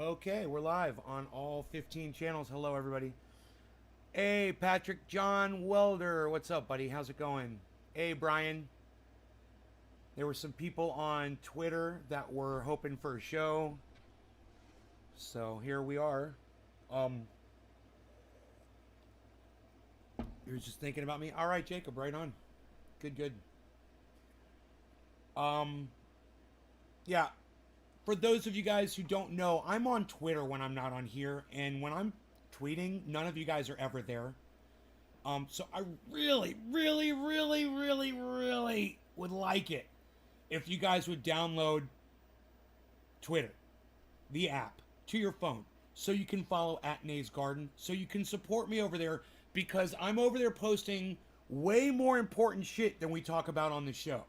Okay, we're live on all 15 channels. Hello, everybody. Hey, Patrick John Welder. What's up, buddy? How's it going? Hey, Brian. There were some people on Twitter that were hoping for a show. So here we are. You're just thinking about me? All right, Jacob, right on. Good. Yeah. For those of you guys who don't know, I'm on Twitter when I'm not on here, and when I'm tweeting, none of you guys are ever there. So I really would like it if you guys would download Twitter, the app, to your phone, so you can follow @NaysGarden, so you can support me over there, because I'm over there posting way more important shit than we talk about on the show.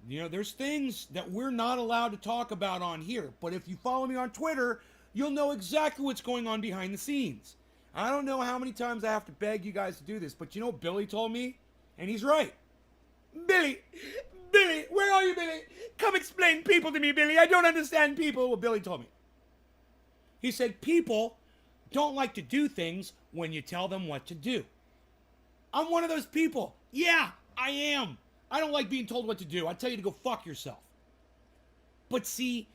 You know, there's things that we're not allowed to talk about on here. But if you follow me on Twitter, you'll know exactly what's going on behind the scenes. I don't know how many times I have to beg you guys to do this, but you know what Billy told me? And he's right. Billy, where are you, Billy? Come explain people to me, Billy. I don't understand people. Well, Billy told me. He said people don't like to do things when you tell them what to do. I'm one of those people. Yeah, I am. I don't like being told what to do. I tell you to go fuck yourself. But see,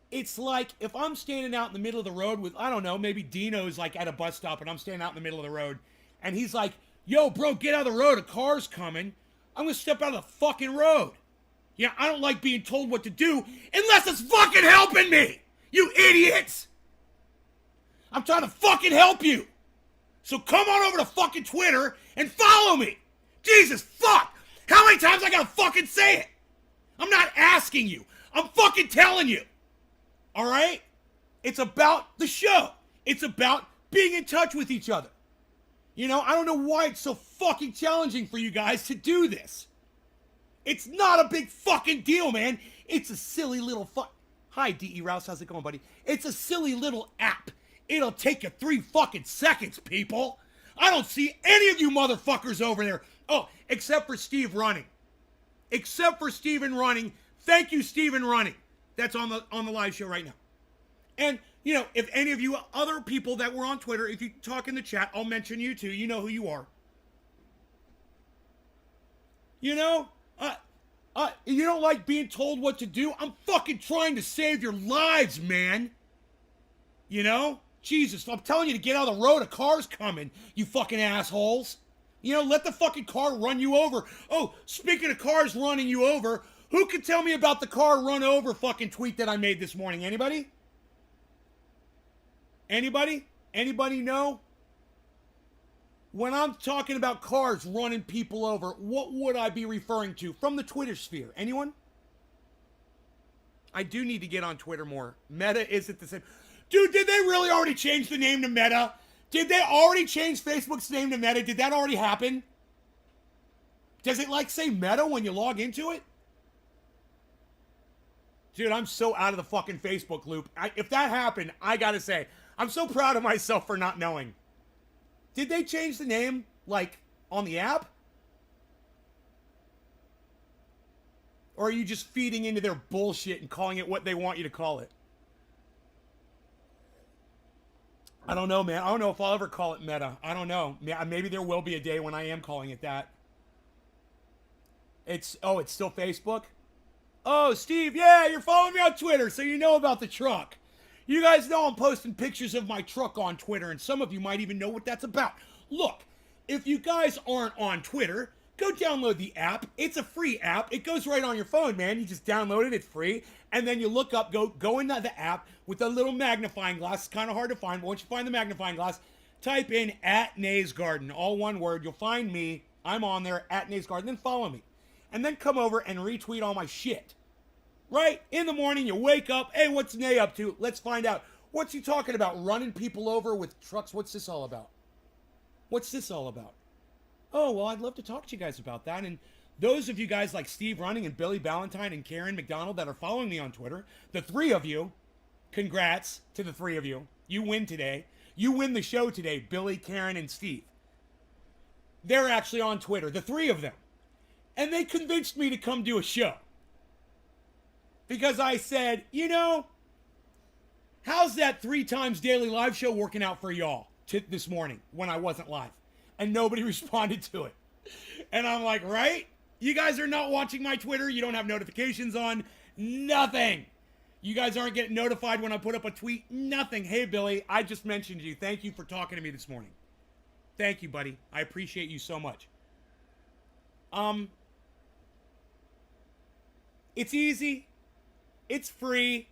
it's like if I'm standing out in the middle of the road with, I don't know, maybe Dino's like at a bus stop and I'm standing out in the middle of the road and he's like, yo, bro, get out of the road. A car's coming. I'm going to step out of the fucking road. Yeah, I don't like being told what to do unless it's fucking helping me. You idiots. I'm trying to fucking help you. So come on over to fucking Twitter and follow me. Jesus, fuck. How many times I gotta fucking say it? I'm not asking you. I'm fucking telling you. Alright? It's about the show. It's about being in touch with each other. You know, I don't know why it's so fucking challenging for you guys to do this. It's not a big fucking deal, man. It's a silly little Hi, D.E. Rouse. How's it going, buddy? It's a silly little app. It'll take you 3 fucking seconds, people. I don't see any of you motherfuckers over there. Oh, except for Steve Running. Except for Steven Running. Thank you, Steven Running. That's on the live show right now. And, you know, if any of you other people that were on Twitter, if you talk in the chat, I'll mention you too. You know who you are. You know? You don't like being told what to do? I'm fucking trying to save your lives, man. You know? Jesus, I'm telling you to get out of the road. A car's coming, you fucking assholes. You know, let the fucking car run you over. Oh, speaking of cars running you over, who can tell me about the car run over fucking tweet that I made this morning? Anybody? Anybody? Anybody know? When I'm talking about cars running people over, what would I be referring to from the Twitter sphere? Anyone? I do need to get on Twitter more. Meta isn't the same. Dude, did they really already change the name to Meta? Did they already change Facebook's name to Meta? Did that already happen? Does it like say Meta when you log into it? Dude, I'm so out of the fucking Facebook loop. If that happened, I gotta say, I'm so proud of myself for not knowing. Did they change the name, like, on the app? Or are you just feeding into their bullshit and calling it what they want you to call it? I don't know, man. I don't know if I'll ever call it Meta. I don't know. Maybe there will be a day when I am calling it that. It's still Facebook? Oh, Steve, yeah, you're following me on Twitter, so you know about the truck. You guys know I'm posting pictures of my truck on Twitter, and some of you might even know what that's about. Look, if you guys aren't on Twitter, go download the app. It's a free app. It goes right on your phone, man. You just download it. It's free. And then you look up, go into the app with a little magnifying glass. It's kind of hard to find, but once you find the magnifying glass, type in @NaysGarden, all one word. You'll find me. I'm on there, @NaysGarden. Then follow me. And then come over and retweet all my shit. Right? In the morning, you wake up. Hey, what's Nay up to? Let's find out. What's he talking about? Running people over with trucks? What's this all about? What's this all about? Oh, well, I'd love to talk to you guys about that. And those of you guys like Steve Running and Billy Ballantyne and Karen McDonald that are following me on Twitter, the 3 of you, congrats to the 3 of you. You win today. You win the show today, Billy, Karen, and Steve. They're actually on Twitter, the 3 of them. And they convinced me to come do a show. Because I said, you know, How's that 3 times daily live show working out for y'all this morning when I wasn't live? And nobody responded to it. And I'm like, right? You guys are not watching my Twitter. You don't have notifications on. Nothing. You guys aren't getting notified when I put up a tweet. Nothing. Hey, Billy, I just mentioned you. Thank you for talking to me this morning. Thank you, buddy. I appreciate you so much. It's easy. It's free.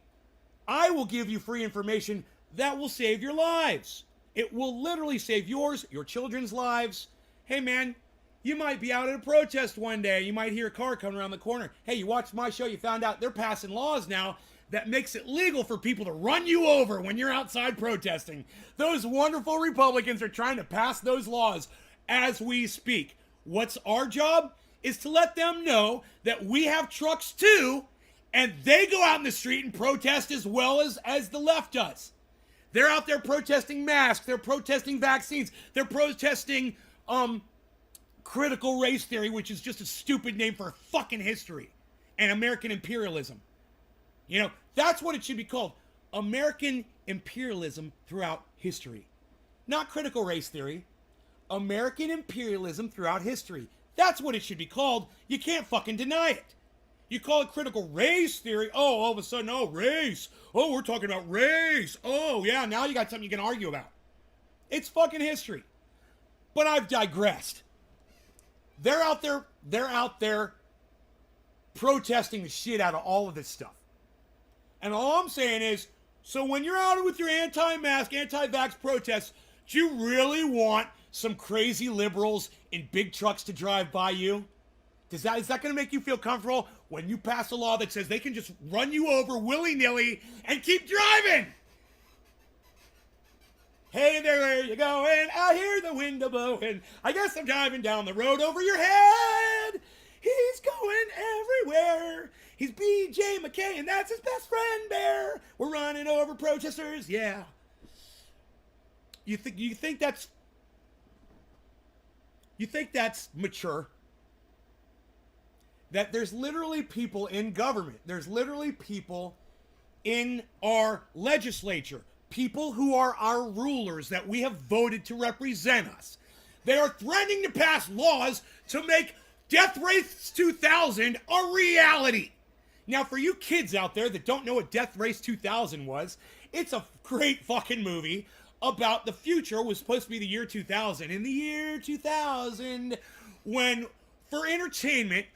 I will give you free information that will save your lives. It will literally save yours, your children's lives. Hey, man, you might be out at a protest one day. You might hear a car coming around the corner. Hey, you watched my show. You found out they're passing laws now that makes it legal for people to run you over when you're outside protesting. Those wonderful Republicans are trying to pass those laws as we speak. What's our job? Is to let them know that we have trucks too, and they go out in the street and protest as well as the left does. They're out there protesting masks. They're protesting vaccines. They're protesting critical race theory, which is just a stupid name for fucking history and American imperialism. You know, that's what it should be called. American imperialism throughout history. Not critical race theory. American imperialism throughout history. That's what it should be called. You can't fucking deny it. You call it critical race theory. Oh, all of a sudden, oh, race. Oh, we're talking about race. Oh, yeah, now you got something you can argue about. It's fucking history. But I've digressed. They're out there protesting the shit out of all of this stuff. And all I'm saying is, so when you're out with your anti-mask, anti-vax protests, do you really want some crazy liberals in big trucks to drive by you? Is that going to make you feel comfortable when you pass a law that says they can just run you over willy-nilly and keep driving? Hey there, where you going? I hear the window blowing. I guess I'm driving down the road over your head. He's going everywhere. He's B.J. McKay, and that's his best friend, Bear. We're running over protesters. Yeah. You think that's mature? That there's literally people in government. There's literally people in our legislature. People who are our rulers that we have voted to represent us. They are threatening to pass laws to make Death Race 2000 a reality. Now, for you kids out there that don't know what Death Race 2000 was, it's a great fucking movie about the future. It was supposed to be the year 2000. In the year 2000, when, for entertainment,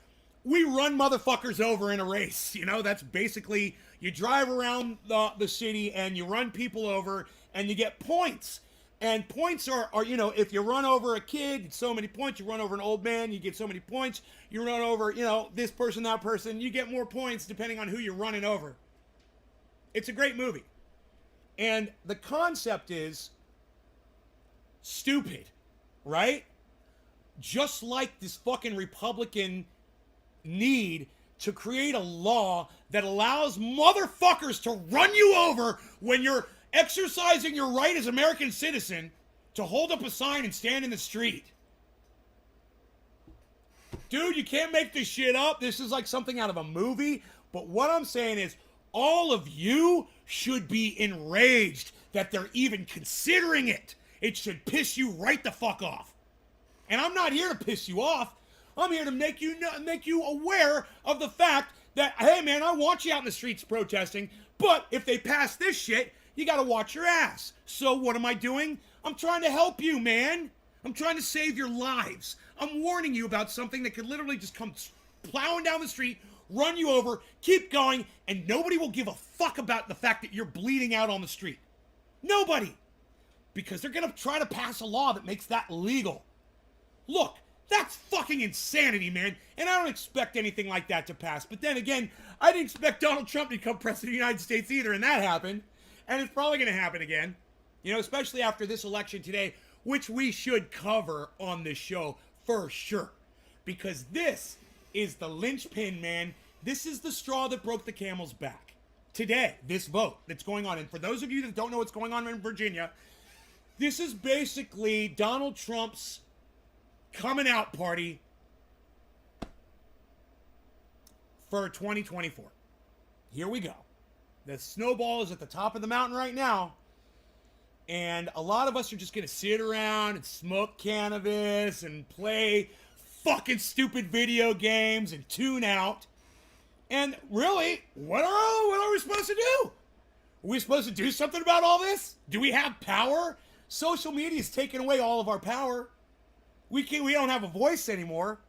we run motherfuckers over in a race. You know, that's basically, you drive around the city and you run people over and you get points. And points are, you know, if you run over a kid, it's so many points. You run over an old man, you get so many points. You run over, you know, this person, that person, you get more points depending on who you're running over. It's a great movie. And the concept is stupid, right? Just like this fucking Republican need to create a law that allows motherfuckers to run you over when you're exercising your right as American citizen to hold up a sign and stand in the street. Dude, you can't make this shit up. This is like something out of a movie. But what I'm saying is, all of you should be enraged that they're even considering it. It should piss you right the fuck off. And I'm not here to piss you off. I'm here to make you aware of the fact that, hey man, I want you out in the streets protesting, but if they pass this shit, you gotta watch your ass. So what am I doing? I'm trying to help you, man. I'm trying to save your lives. I'm warning you about something that could literally just come plowing down the street, run you over, keep going, and nobody will give a fuck about the fact that you're bleeding out on the street. Nobody. Because they're gonna try to pass a law that makes that legal. Look, that's fucking insanity, man. And I don't expect anything like that to pass. But then again, I didn't expect Donald Trump to become president of the United States either, and that happened. And it's probably going to happen again. You know, especially after this election today, which we should cover on this show for sure. Because this is the linchpin, man. This is the straw that broke the camel's back. Today, this vote that's going on. And for those of you that don't know what's going on in Virginia, this is basically Donald Trump's coming out party for 2024. Here we go. The snowball is at the top of the mountain right now. And a lot of us are just going to sit around and smoke cannabis and play fucking stupid video games and tune out. And really, what are we supposed to do? Are we supposed to do something about all this? Do we have power? Social media is taking away all of our power. We don't have a voice anymore.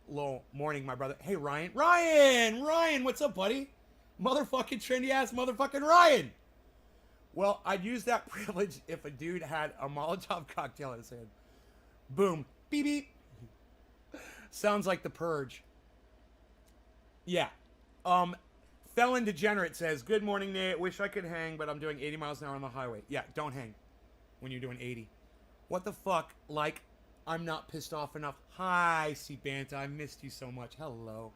Low morning, my brother. Hey, Ryan, what's up, buddy? Motherfucking trendy ass motherfucking Ryan. Well, I'd use that privilege if a dude had a Molotov cocktail in his hand. Boom. Beep beep. Sounds like The Purge. Yeah. Felon Degenerate says, good morning, Nate. Wish I could hang, but I'm doing 80 miles an hour on the highway. Yeah, don't hang when you're doing 80. What the fuck? Like, I'm not pissed off enough. Hi, C-Banta. I missed you so much. Hello.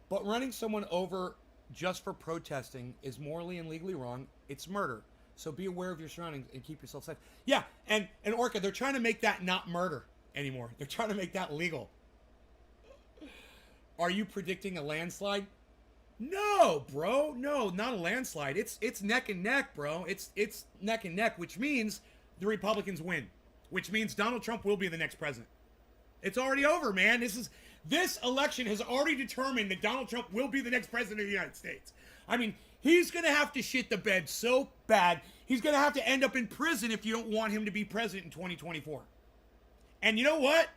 But running someone over just for protesting is morally and legally wrong. It's murder. So be aware of your surroundings and keep yourself safe. Yeah, and Orca, they're trying to make that not murder anymore. They're trying to make that legal. Are you predicting a landslide? No, bro. No, not a landslide. It's neck and neck, bro. It's neck and neck, which means the Republicans win. Which means Donald Trump will be the next president. It's already over, man. This election has already determined that Donald Trump will be the next president of the United States. I mean, he's going to have to shit the bed so bad, he's going to have to end up in prison if you don't want him to be president in 2024. And you know what?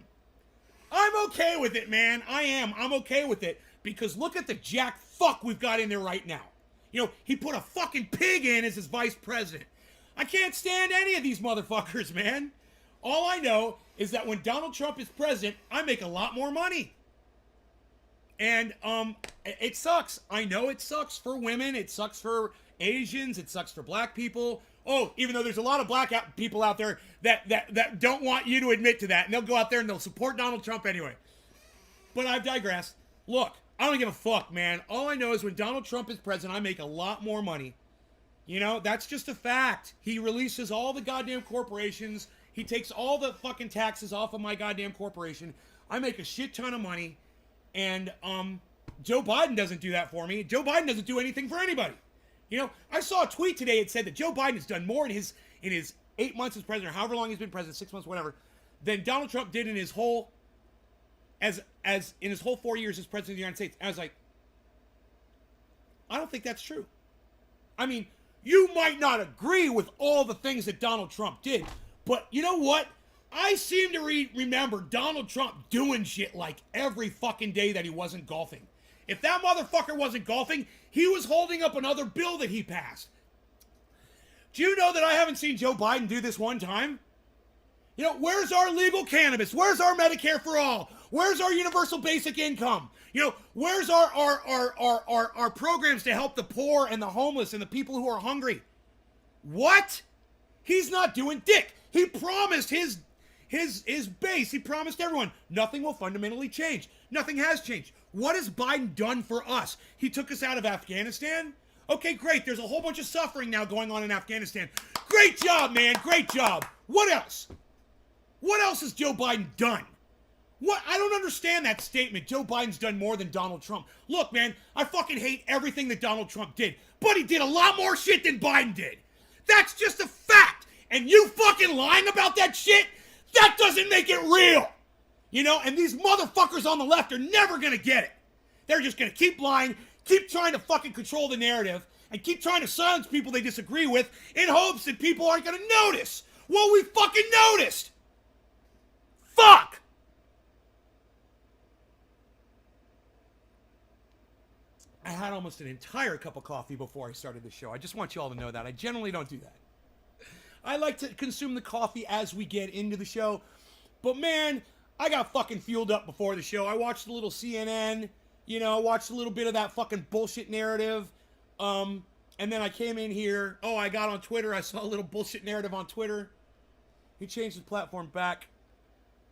I'm okay with it, man. I'm okay with it. Because look at the jack fuck we've got in there right now. You know, he put a fucking pig in as his vice president. I can't stand any of these motherfuckers, man. All I know is that when Donald Trump is president, I make a lot more money. And it sucks. I know it sucks for women. It sucks for Asians. It sucks for black people. Oh, even though there's a lot of black people out there that don't want you to admit to that. And they'll go out there and they'll support Donald Trump anyway. But I've digressed. Look, I don't give a fuck, man. All I know is when Donald Trump is president, I make a lot more money. You know, that's just a fact. He releases all the goddamn corporations. He takes all the fucking taxes off of my goddamn corporation. I make a shit ton of money. And Joe Biden doesn't do that for me. Joe Biden doesn't do anything for anybody. You know, I saw a tweet today. It said that Joe Biden has done more in his 8 months as president, or however long he's been president, 6 months, whatever, than Donald Trump did in his whole as in his whole 4 years as president of the United States. And I was like, I don't think that's true. I mean, you might not agree with all the things that Donald Trump did, but you know what? I seem to remember Donald Trump doing shit like every fucking day that he wasn't golfing. If that motherfucker wasn't golfing, he was holding up another bill that he passed. Do you know that I haven't seen Joe Biden do this one time? You know, where's our legal cannabis? Where's our Medicare for all? Where's our universal basic income? You know, where's our programs to help the poor and the homeless and the people who are hungry? What? He's not doing dick. He promised his base. He promised everyone nothing will fundamentally change. Nothing has changed. What has Biden done for us? He took us out of Afghanistan. Okay, great. There's a whole bunch of suffering now going on in Afghanistan. Great job, man. Great job. What else? What else has Joe Biden done? What? I don't understand that statement. Joe Biden's done more than Donald Trump. Look, man, I fucking hate everything that Donald Trump did, but he did a lot more shit than Biden did. That's just a fact. And you fucking lying about that shit, that doesn't make it real. You know, and these motherfuckers on the left are never gonna get it. They're just gonna keep lying, keep trying to fucking control the narrative, and keep trying to silence people they disagree with in hopes that people aren't gonna notice. Well, we fucking noticed. Fuck! I had almost an entire cup of coffee before I started the show. I just want you all to know that. I generally don't do that. I like to consume the coffee as we get into the show. But man, I got fucking fueled up before the show. I watched a little CNN, you know, watched a little bit of that fucking bullshit narrative. And then I came in here. Oh, I got on Twitter. I saw a little bullshit narrative on Twitter. He changed his platform back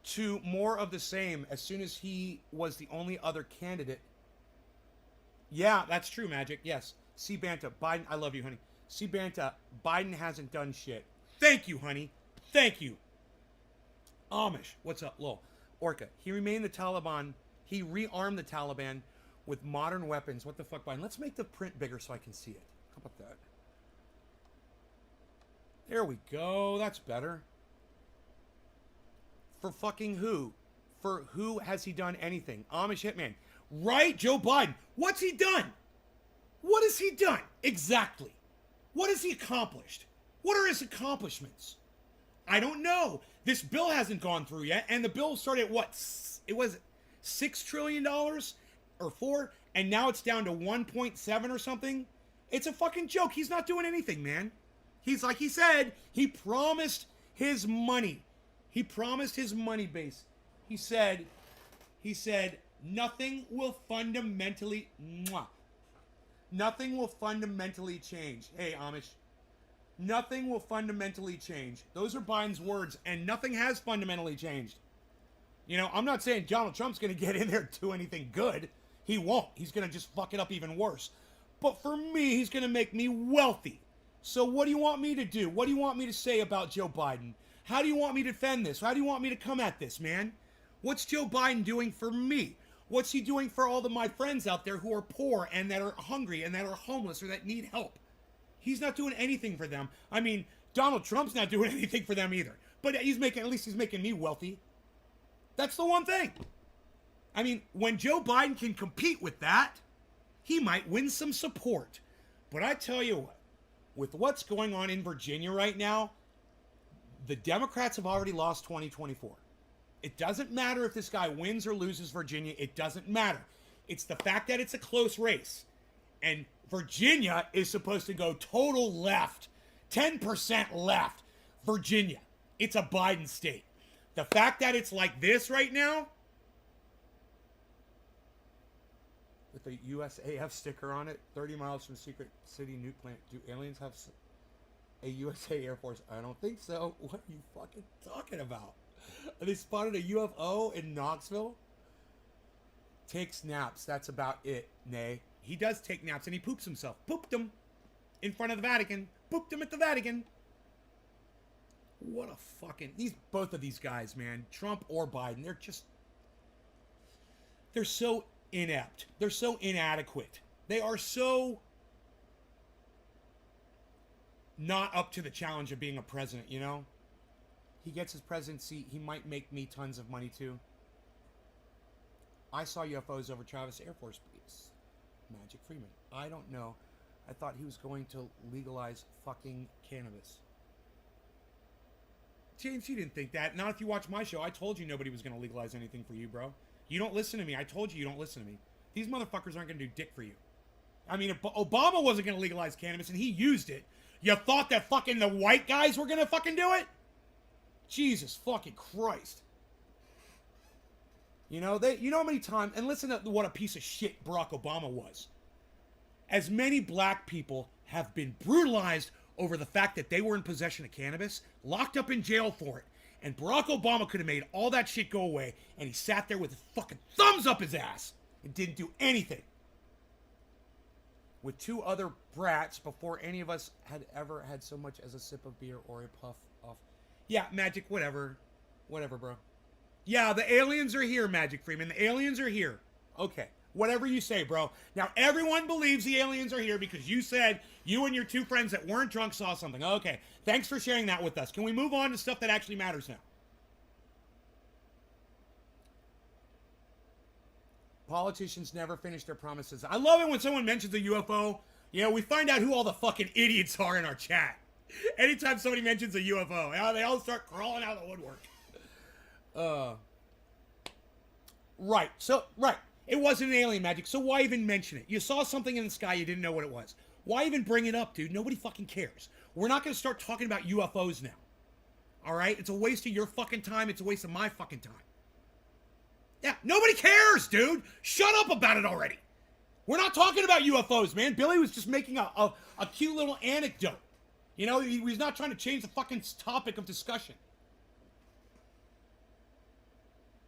to more of the same as soon as he was the only other candidate. Yeah, that's true, Magic. Yes. C-Banta, Biden, I love you, honey. C-Banta, Biden hasn't done shit. Thank you, honey. Thank you. Amish, what's up? Lol. Orca, he remained the Taliban. He rearmed the Taliban with modern weapons. What the fuck, Biden? Let's make the print bigger so I can see it. How about that? There we go. That's better. For fucking who? For who has he done anything? Amish Hitman. Right, Joe Biden. What's he done? What has he done? Exactly. What has he accomplished? What are his accomplishments? I don't know. This bill hasn't gone through yet, and the bill started at what? It was $6 trillion or $4, and now it's down to 1.7 or something. It's a fucking joke. He's not doing anything, man. He's like he said, he promised his money. He promised his money base. He said, nothing will fundamentally, nothing will fundamentally change. Hey, Amish. Nothing will fundamentally change. Those are Biden's words, and nothing has fundamentally changed. You know, I'm not saying Donald Trump's going to get in there and do anything good. He won't. He's going to just fuck it up even worse. But for me, he's going to make me wealthy. So what do you want me to do? What do you want me to say about Joe Biden? How do you want me to defend this? How do you want me to come at this, man? What's Joe Biden doing for me? What's he doing for all of my friends out there who are poor and that are hungry and that are homeless or that need help? He's not doing anything for them. I mean, Donald Trump's not doing anything for them either. But at least he's making me wealthy. That's the one thing. I mean, when Joe Biden can compete with that, he might win some support. But I tell you what, with what's going on in Virginia right now, the Democrats have already lost 2024. It doesn't matter if this guy wins or loses Virginia. It doesn't matter. It's the fact that it's a close race. And Virginia is supposed to go total left, 10% left. Virginia. It's a Biden state. The fact that it's like this right now, with the USAF sticker on it, 30 miles from Secret City nuke plant, do aliens have a USA Air Force? I don't think so. What are you fucking talking about? They spotted a UFO in Knoxville? Takes naps. That's about it, Nay. He does take naps and he poops himself. Pooped him in front of the Vatican. Pooped him at the Vatican. What a fucking... both of these guys, man. Trump or Biden. They're so inept. They're so inadequate. They are so not up to the challenge of being a president, you know? He gets his presidency. He might make me tons of money, too. I saw UFOs over Travis Air Force Base. Magic Freeman. I don't know. I thought he was going to legalize fucking cannabis. James, you didn't think that. Not if you watch my show. I told you nobody was going to legalize anything for you, bro. You don't listen to me. I told you don't listen to me. These motherfuckers aren't going to do dick for you. I mean, if Obama wasn't going to legalize cannabis and he used it, you thought that fucking the white guys were going to fucking do it? Jesus fucking Christ. You know how many times, and listen to what a piece of shit Barack Obama was. As many black people have been brutalized over the fact that they were in possession of cannabis, locked up in jail for it. And Barack Obama could have made all that shit go away, and he sat there with his fucking thumbs up his ass and didn't do anything. With two other brats before any of us had ever had so much as a sip of beer or a puff of... Yeah, Magic, whatever. Whatever, bro. Yeah, the aliens are here, Magic Freeman. The aliens are here. Okay. Whatever you say, bro. Now, everyone believes the aliens are here because you said you and your two friends that weren't drunk saw something. Okay. Thanks for sharing that with us. Can we move on to stuff that actually matters now? Politicians never finish their promises. I love it when someone mentions a UFO. You know, we find out who all the fucking idiots are in our chat. Anytime somebody mentions a UFO, they all start crawling out of the woodwork. Right. It wasn't an alien, Magic, so why even mention it? You saw something in the sky, you didn't know what it was. Why even bring it up, dude? Nobody fucking cares. We're not going to start talking about UFOs now. All right? It's a waste of your fucking time. It's a waste of my fucking time. Yeah, nobody cares, dude. Shut up about it already. We're not talking about UFOs, man. Billy was just making a cute little anecdote. You know, he was not trying to change the fucking topic of discussion.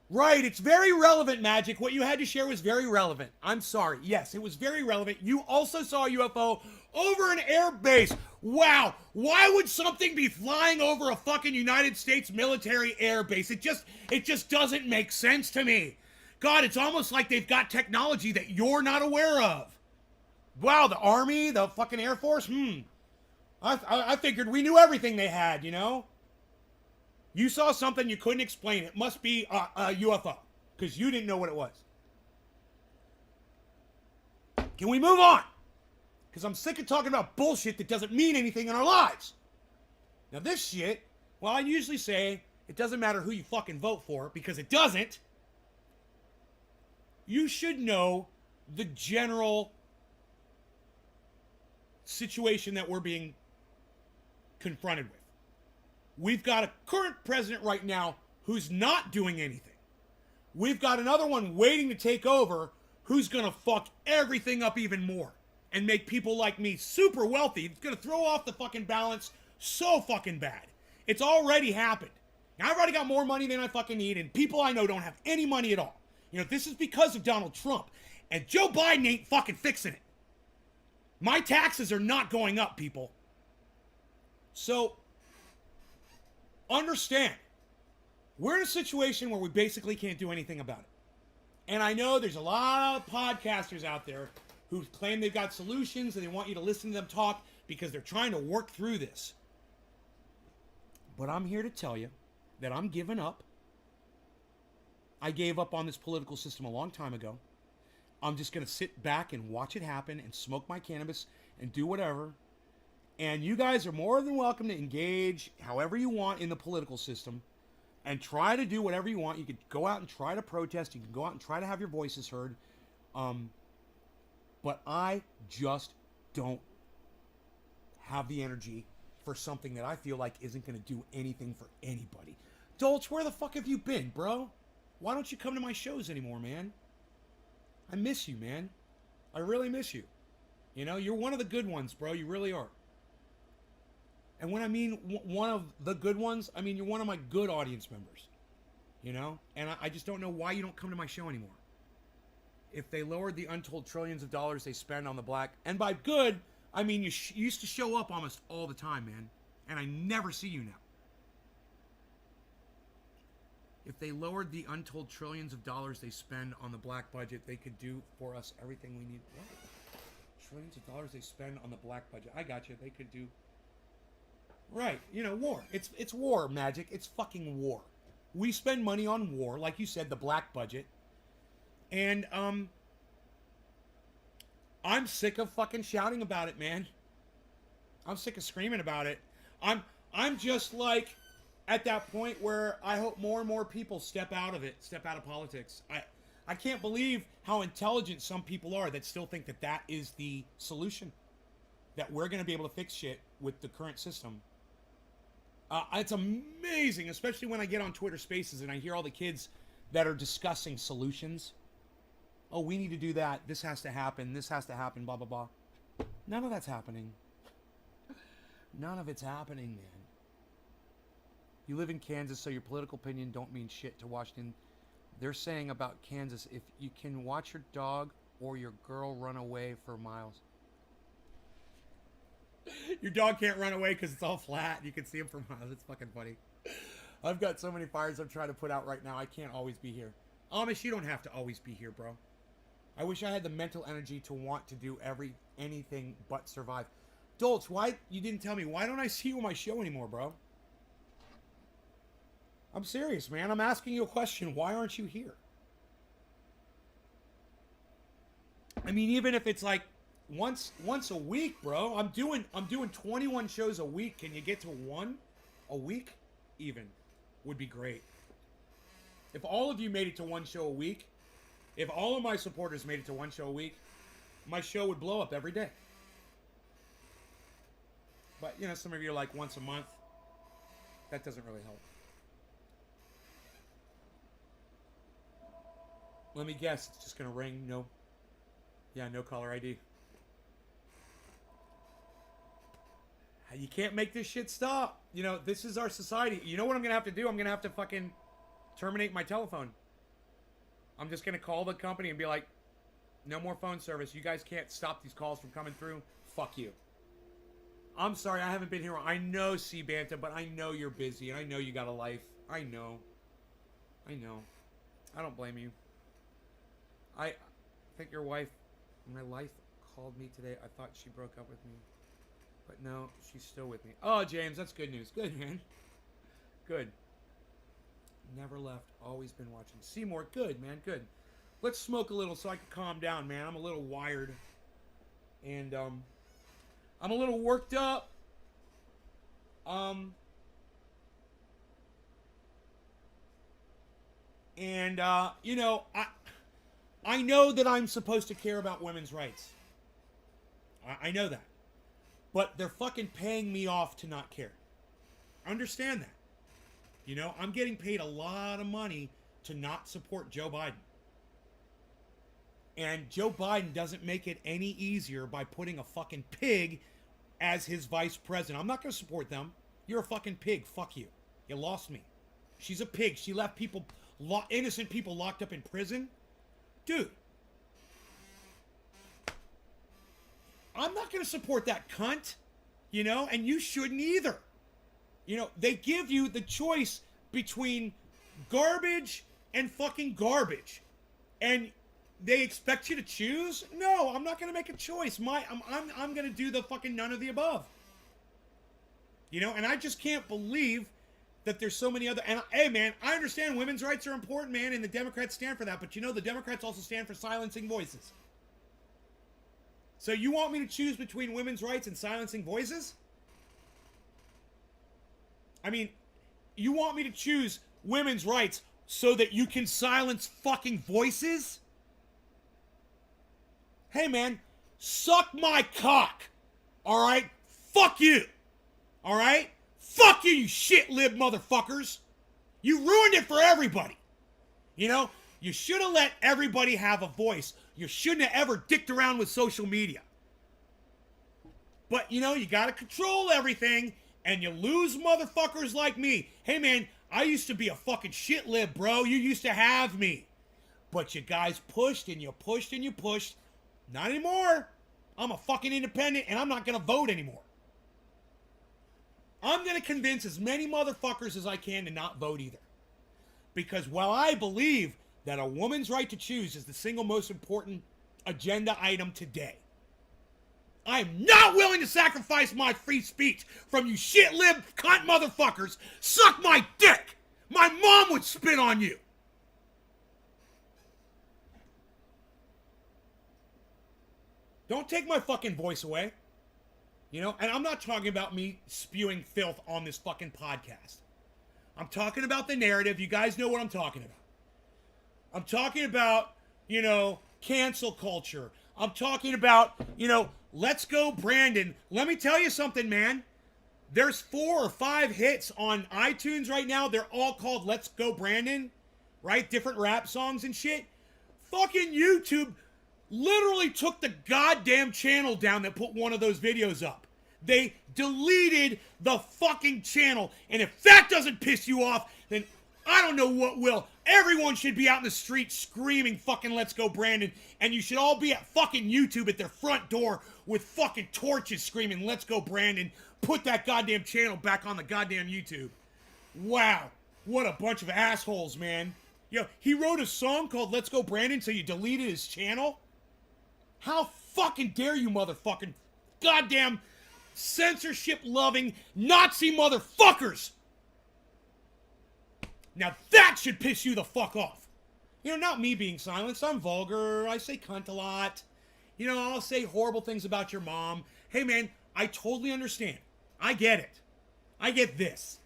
Right, it's very relevant, Magic. What you had to share was very relevant. I'm sorry. Yes, it was very relevant. You also saw a UFO over an air base. Wow. Why would something be flying over a fucking United States military air base? It just doesn't make sense to me. God, it's almost like they've got technology that you're not aware of. Wow, the Army, the fucking Air Force, I figured we knew everything they had, you know? You saw something you couldn't explain. It must be a UFO because you didn't know what it was. Can we move on? Because I'm sick of talking about bullshit that doesn't mean anything in our lives. Now this shit, well, I usually say it doesn't matter who you fucking vote for because it doesn't. You should know the general situation that we're being confronted with. We've got a current president right now who's not doing anything. We've got another one waiting to take over who's going to fuck everything up even more and make people like me super wealthy. It's going to throw off the fucking balance so fucking bad. It's already happened. Now, I've already got more money than I fucking need, and people I know don't have any money at all. You know, this is because of Donald Trump. And Joe Biden ain't fucking fixing it. My taxes are not going up, people. So, understand, we're in a situation where we basically can't do anything about it. And I know there's a lot of podcasters out there who claim they've got solutions and they want you to listen to them talk because they're trying to work through this. But I'm here to tell you that I'm giving up. I gave up on this political system a long time ago. I'm just going to sit back and watch it happen and smoke my cannabis and do whatever. And you guys are more than welcome to engage however you want in the political system and try to do whatever you want. You could go out and try to protest. You can go out and try to have your voices heard. But I just don't have the energy for something that I feel like isn't going to do anything for anybody. Dolch, where the fuck have you been, bro? Why don't you come to my shows anymore, man? I miss you, man. I really miss you. You know, you're one of the good ones, bro. You really are. And when I mean one of the good ones, I mean you're one of my good audience members. You know? And I just don't know why you don't come to my show anymore. If they lowered the untold trillions of dollars they spend on the black, and by good, I mean you used to show up almost all the time, man. And I never see you now. If they lowered the untold trillions of dollars they spend on the black budget, they could do for us everything we need. What? Trillions of dollars they spend on the black budget. I got you. They could do... Right. You know, war. It's war, Magic. It's fucking war. We spend money on war, like you said, the black budget. And, I'm sick of fucking shouting about it, man. I'm sick of screaming about it. I'm just like... at that point where I hope more and more people step out of it, step out of politics. I can't believe how intelligent some people are that still think that that is the solution. That we're going to be able to fix shit with the current system. It's amazing, especially when I get on Twitter Spaces and I hear all the kids that are discussing solutions. Oh, we need to do that. This has to happen. This has to happen, blah, blah, blah. None of that's happening. None of it's happening, man. You live in Kansas, so your political opinion don't mean shit to Washington. They're saying about Kansas, if you can watch your dog or your girl run away for miles. Your dog can't run away because it's all flat. You can see him for miles. It's fucking funny. I've got so many fires I'm trying to put out right now. I can't always be here. Amish, you don't have to always be here, bro. I wish I had the mental energy to want to do anything but survive. Dolch, why you didn't tell me? Why don't I see you on my show anymore, bro? I'm serious, man. I'm asking you a question. Why aren't you here? I mean, even if it's like once a week, bro. I'm doing 21 shows a week. Can you get to one a week? Even would be great. If all of you made it to one show a week, if all of my supporters made it to one show a week, my show would blow up every day. But, you know, some of you are like once a month. That doesn't really help. Let me guess, it's just going to ring. No. Yeah, no caller ID. You can't make this shit stop. You know, this is our society. You know what I'm going to have to do? I'm going to have to fucking terminate my telephone. I'm just going to call the company and be like, no more phone service. You guys can't stop these calls from coming through. Fuck you. I'm sorry, I haven't been here. I know, C-Banta, but I know you're busy, and I know you got a life. I know. I don't blame you. I think your wife, my wife called me today. I thought she broke up with me. But no, she's still with me. Oh, James, that's good news. Good, man. Good. Never left. Always been watching. Seymour, good, man. Good. Let's smoke a little so I can calm down, man. I'm a little wired. And, I'm a little worked up. And, you know, I know that I'm supposed to care about women's rights. I know that. But they're fucking paying me off to not care. Understand that. You know, I'm getting paid a lot of money to not support Joe Biden. And Joe Biden doesn't make it any easier by putting a fucking pig as his vice president. I'm not going to support them. You're a fucking pig. Fuck you. You lost me. She's a pig. She left people, innocent people locked up in prison. Dude. I'm not going to support that cunt, you know, and you shouldn't either. You know, they give you the choice between garbage and fucking garbage. And they expect you to choose? No, I'm not going to make a choice. I'm going to do the fucking none of the above. You know, and I just can't believe that there's so many other... And, hey, man, I understand women's rights are important, man, and the Democrats stand for that. But, you know, the Democrats also stand for silencing voices. So you want me to choose between women's rights and silencing voices? I mean, you want me to choose women's rights so that you can silence fucking voices? Hey, man, suck my cock. All right? Fuck you. All right? Fuck you, you shit-lib motherfuckers. You ruined it for everybody. You know? You should have let everybody have a voice. You shouldn't have ever dicked around with social media. But, you know, you got to control everything, and you lose motherfuckers like me. Hey, man, I used to be a fucking shit lib, bro. You used to have me. But you guys pushed, and you pushed, and you pushed. Not anymore. I'm a fucking independent, and I'm not going to vote anymore. I'm going to convince as many motherfuckers as I can to not vote either. Because while I believe that a woman's right to choose is the single most important agenda item today, I am not willing to sacrifice my free speech from you shit-lib cunt motherfuckers. Suck my dick! My mom would spit on you! Don't take my fucking voice away. You know, and I'm not talking about me spewing filth on this fucking podcast. I'm talking about the narrative. You guys know what I'm talking about. I'm talking about, you know, cancel culture. I'm talking about, you know, let's go Brandon. Let me tell you something, man. There's 4 or 5 hits on iTunes right now. They're all called Let's Go Brandon, right? Different rap songs and shit. Fucking YouTube literally took the goddamn channel down that put one of those videos up. They deleted the fucking channel. And if that doesn't piss you off, then I don't know what will. Everyone should be out in the street screaming fucking Let's Go Brandon. And you should all be at fucking YouTube at their front door with fucking torches screaming Let's Go Brandon. Put that goddamn channel back on the goddamn YouTube. Wow. What a bunch of assholes, man. Yo, he wrote a song called Let's Go Brandon, so you deleted his channel? How fucking dare you, motherfucking goddamn censorship-loving Nazi motherfuckers! Now that should piss you the fuck off. You know, not me being silenced. I'm vulgar. I say cunt a lot. You know, I'll say horrible things about your mom. Hey, man, I totally understand. I get it. I get this.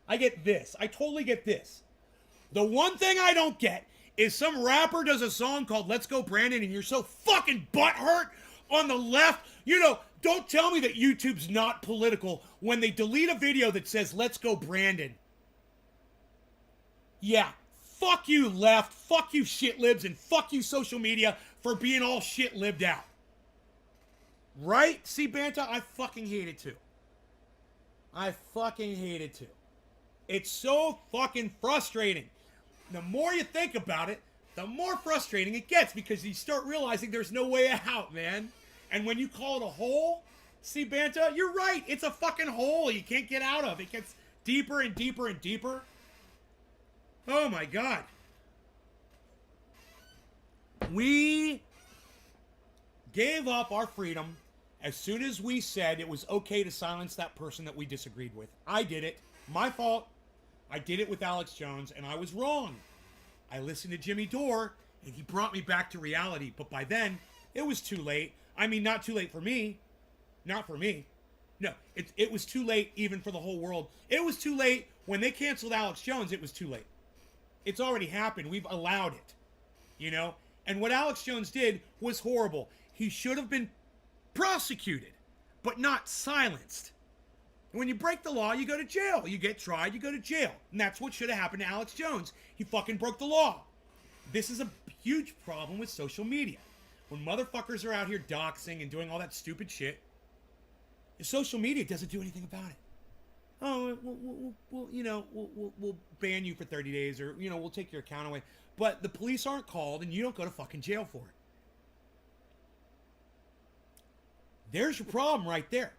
I get this. I totally get this. The one thing I don't get is some rapper does a song called Let's Go Brandon and you're so fucking butthurt on the left. You know, don't tell me that YouTube's not political when they delete a video that says Let's Go Brandon. Yeah, fuck you left, fuck you shit libs, and fuck you social media for being all shit lived out. Right? See, Banta, I fucking hate it too. I fucking hate it too. It's so fucking frustrating. The more you think about it, the more frustrating it gets because you start realizing there's no way out, man. And when you call it a hole, see, Banta, you're right. It's a fucking hole you can't get out of. It gets deeper and deeper and deeper. Oh my God. We gave up our freedom as soon as we said it was okay to silence that person that we disagreed with. I did it. My fault. I did it with Alex Jones, and I was wrong. I listened to Jimmy Dore, and he brought me back to reality. But by then, it was too late. I mean, not too late for me. Not for me. No, it was too late even for the whole world. It was too late when they canceled Alex Jones. It was too late. It's already happened. We've allowed it, you know? And what Alex Jones did was horrible. He should have been prosecuted, but not silenced. When you break the law, you go to jail. You get tried, you go to jail. And that's what should have happened to Alex Jones. He fucking broke the law. This is a huge problem with social media. When motherfuckers are out here doxing and doing all that stupid shit, the social media doesn't do anything about it. Oh, we'll ban you for 30 days, or, we'll take your account away. But the police aren't called, and you don't go to fucking jail for it. There's your problem right there.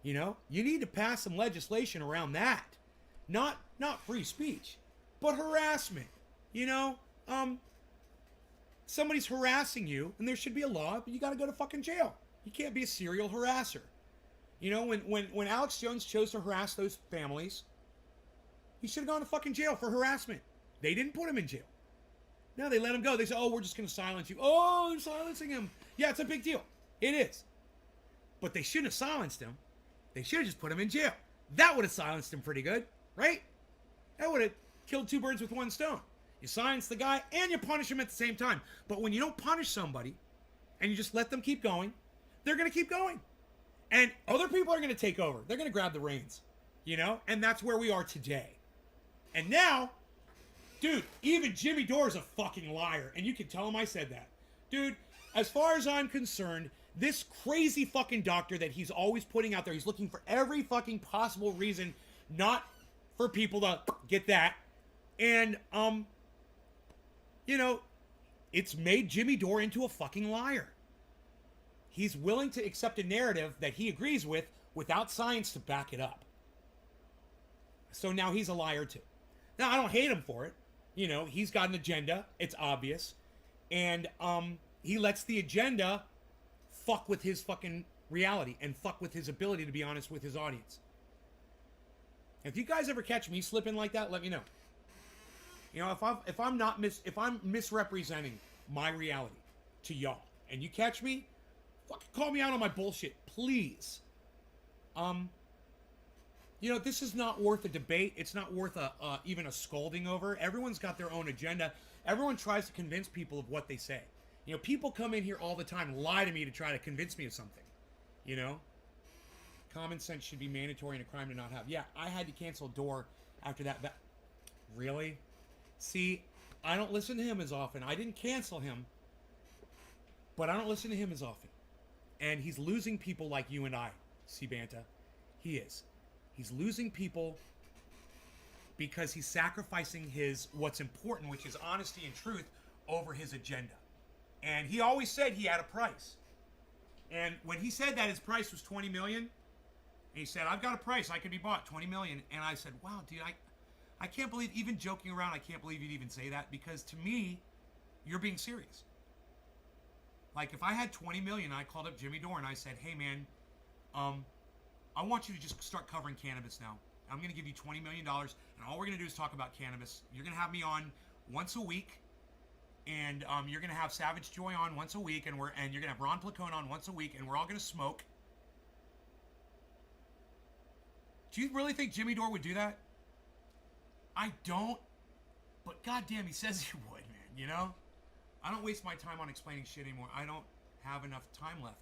You need to pass some legislation around that. Not free speech, but harassment. Somebody's harassing you, and there should be a law, but you got to go to fucking jail. You can't be a serial harasser. When Alex Jones chose to harass those families, he should have gone to fucking jail for harassment. They didn't put him in jail. No, they let him go. They said, oh, we're just going to silence you. Oh, they're silencing him. Yeah, it's a big deal. It is. But they shouldn't have silenced him. They should have just put him in jail. That would have silenced him pretty good, right? That would have killed two birds with one stone. You silence the guy and you punish him at the same time. But when you don't punish somebody and you just let them keep going, they're going to keep going. And other people are going to take over. They're going to grab the reins, And that's where we are today. And now, dude, even Jimmy Dore is a fucking liar. And you can tell him I said that. Dude, as far as I'm concerned, this crazy fucking doctor that he's always putting out there, he's looking for every fucking possible reason not for people to get that. And, it's made Jimmy Dore into a fucking liar. He's willing to accept a narrative that he agrees with without science to back it up. So now he's a liar too. Now, I don't hate him for it. He's got an agenda. It's obvious. And he lets the agenda fuck with his fucking reality and fuck with his ability to be honest with his audience. If you guys ever catch me slipping like that, let me know. If I'm misrepresenting my reality to y'all, and you catch me, fucking call me out on my bullshit, please. This is not worth a debate. It's not worth even a scolding over. Everyone's got their own agenda. Everyone tries to convince people of what they say. People come in here all the time, lie to me to try to convince me of something. Common sense should be mandatory and a crime to not have. Yeah, I had to cancel Dore after that. Really? See, I don't listen to him as often. I didn't cancel him, but I don't listen to him as often. And he's losing people like you and I, C-Banta. He is. He's losing people because he's sacrificing what's important, which is honesty and truth, over his agenda. And he always said he had a price. And when he said that his price was $20 million, he said, I've got a price. I could be bought, $20 million. And I said, wow, dude, I can't believe, even joking around, I can't believe you'd even say that, because to me, you're being serious. Like, if I had $20 million, I called up Jimmy Dore and I said, hey, man, I want you to just start covering cannabis now. I'm going to give you $20 million, and all we're going to do is talk about cannabis. You're going to have me on once a week, and you're going to have Savage Joy on once a week, and you're going to have Ron Placone on once a week, and we're all going to smoke. Do you really think Jimmy Dore would do that? I don't, but goddamn, he says he would, man, I don't waste my time on explaining shit anymore. I don't have enough time left.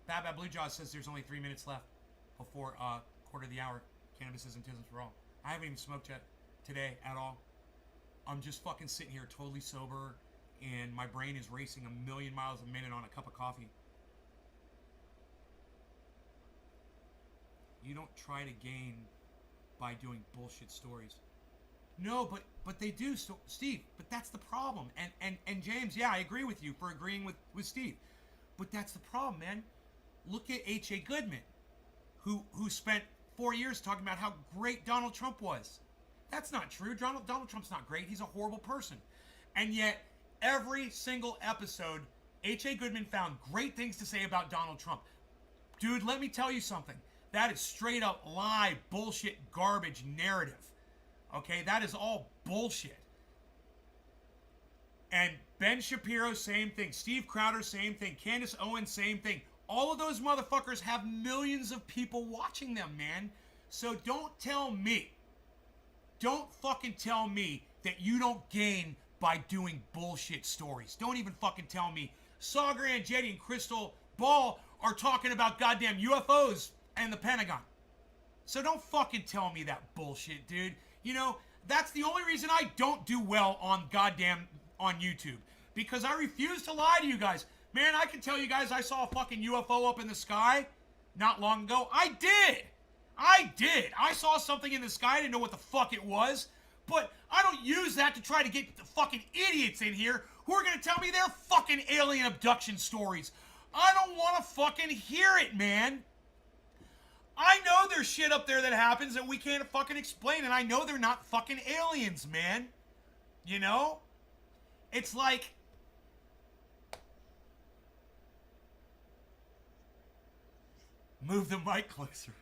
Bad Blue Jaw says there's only 3 minutes left before quarter of the hour. Cannabis isn't tism for all. I haven't even smoked yet today at all. I'm just fucking sitting here totally sober, and my brain is racing 1,000,000 miles a minute on a cup of coffee. You don't try to gain by doing bullshit stories. No, but they do, so, Steve. But that's the problem. And James, yeah, I agree with you for agreeing with Steve. But that's the problem, man. Look at H.A. Goodman, who spent 4 years talking about how great Donald Trump was. That's not true. Donald Trump's not great. He's a horrible person. And yet, every single episode, H.A. Goodman found great things to say about Donald Trump. Dude, let me tell you something. That is straight up lie, bullshit, garbage narrative. Okay, that is all bullshit. And Ben Shapiro, same thing. Steve Crowder, same thing. Candace Owens, same thing. All of those motherfuckers have millions of people watching them, man. So don't fucking tell me that you don't gain by doing bullshit stories. Don't even fucking tell me Sagar Andretti and Crystal Ball are talking about goddamn UFOs and the Pentagon. So don't fucking tell me that bullshit, dude. You know, that's the only reason I don't do well on YouTube. Because I refuse to lie to you guys. Man, I can tell you guys I saw a fucking UFO up in the sky not long ago. I did. I saw something in the sky. I didn't know what the fuck it was. But I don't use that to try to get the fucking idiots in here who are going to tell me their fucking alien abduction stories. I don't want to fucking hear it, man. I know there's shit up there that happens that we can't fucking explain, and I know they're not fucking aliens, man. You know? It's like... Move the mic closer.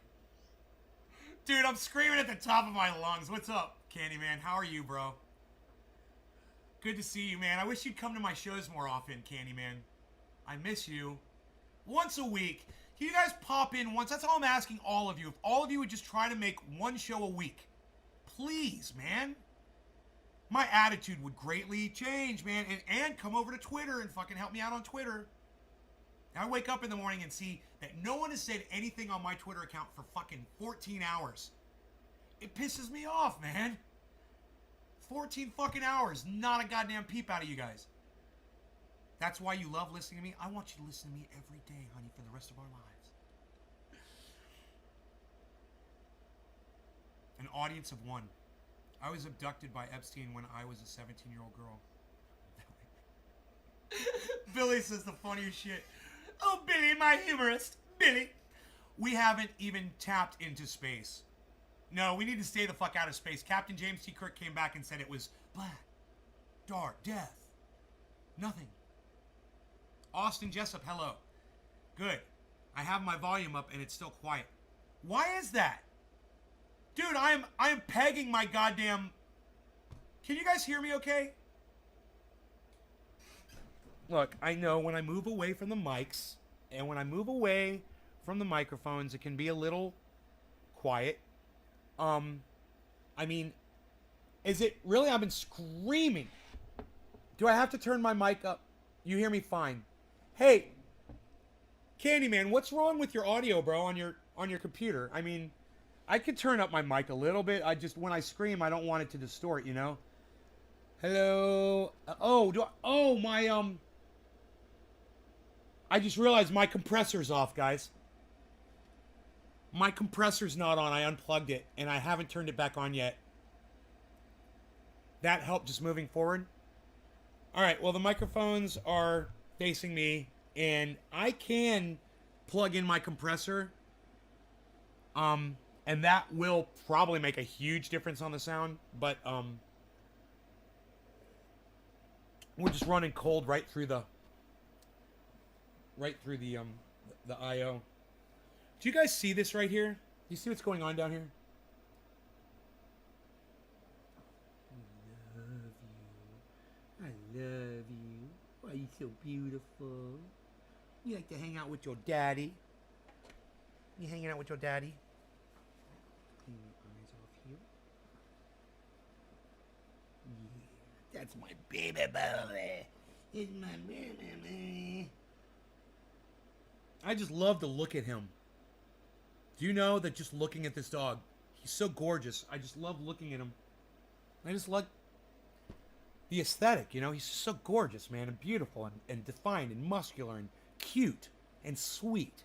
Dude, I'm screaming at the top of my lungs. What's up, Candyman? How are you, bro? Good to see you, man. I wish you'd come to my shows more often, Candyman. I miss you. Once a week. Can you guys pop in once? That's all I'm asking all of you. If all of you would just try to make one show a week. Please, man. My attitude would greatly change, man. And come over to Twitter and fucking help me out on Twitter. I wake up in the morning and see that no one has said anything on my Twitter account for fucking 14 hours. It pisses me off, man. 14 fucking hours. Not a goddamn peep out of you guys. That's why you love listening to me. I want you to listen to me every day, honey, for the rest of our lives. An audience of one. I was abducted by Epstein when I was a 17-year-old girl. Billy says the funniest shit. Oh, Billy, my humorist. Billy. We haven't even tapped into space. No, we need to stay the fuck out of space. Captain James T. Kirk came back and said it was black, dark, death, nothing. Austin Jessup, hello. Good. I have my volume up and it's still quiet. Why is that? Dude, I am pegging my goddamn... Can you guys hear me okay? Look, I know when I move away from the mics and when I move away from the microphones, it can be a little quiet. I mean, is it really? I've been screaming. Do I have to turn my mic up? You hear me fine. Hey, Candyman, what's wrong with your audio, bro, on your computer? I mean, I could turn up my mic a little bit. I just, when I scream, I don't want it to distort, you know? Hello? I just realized my compressor's off, guys. My compressor's not on. I unplugged it, and I haven't turned it back on yet. That helped just moving forward. All right, well, the microphones are facing me, and I can plug in my compressor. And that will probably make a huge difference on the sound, but we're just running cold right through the I/O. Do you guys see this right here? Do you see what's going on down here? I love you. Why are you so beautiful? You like to hang out with your daddy? You hanging out with your daddy? Clean your eyes off here. Yeah, that's my baby boy. It's my baby boy. I just love to look at him. Do you know that just looking at this dog, he's so gorgeous. I just love looking at him. I just like the aesthetic, you know? He's just so gorgeous, man, and beautiful and defined and muscular and cute and sweet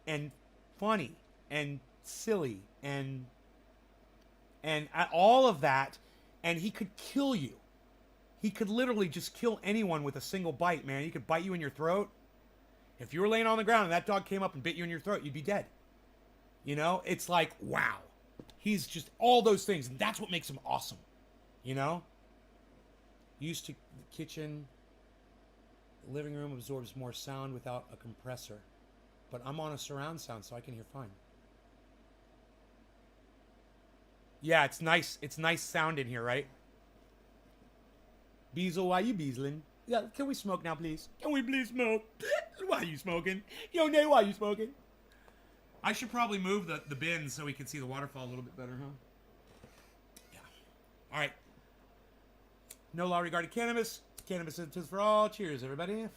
and funny and silly and all of that, and he could kill you. He could literally just kill anyone with a single bite, man. He could bite you in your throat. If you were laying on the ground and that dog came up and bit you in your throat, you'd be dead. You know? It's like, wow. He's just all those things, and that's what makes him awesome. You know? Used to the kitchen, living room absorbs more sound without a compressor. But I'm on a surround sound, so I can hear fine. Yeah, it's nice. It's nice sound in here, right? Beazle, why you beazling? Yeah, can we smoke now, please? Can we please smoke? Why are you smoking? Yo, Nay, why are you smoking? I should probably move the bins so we can see the waterfall a little bit better, huh? Yeah. All right. No law regarding cannabis. Cannabis is for all. Cheers, everybody.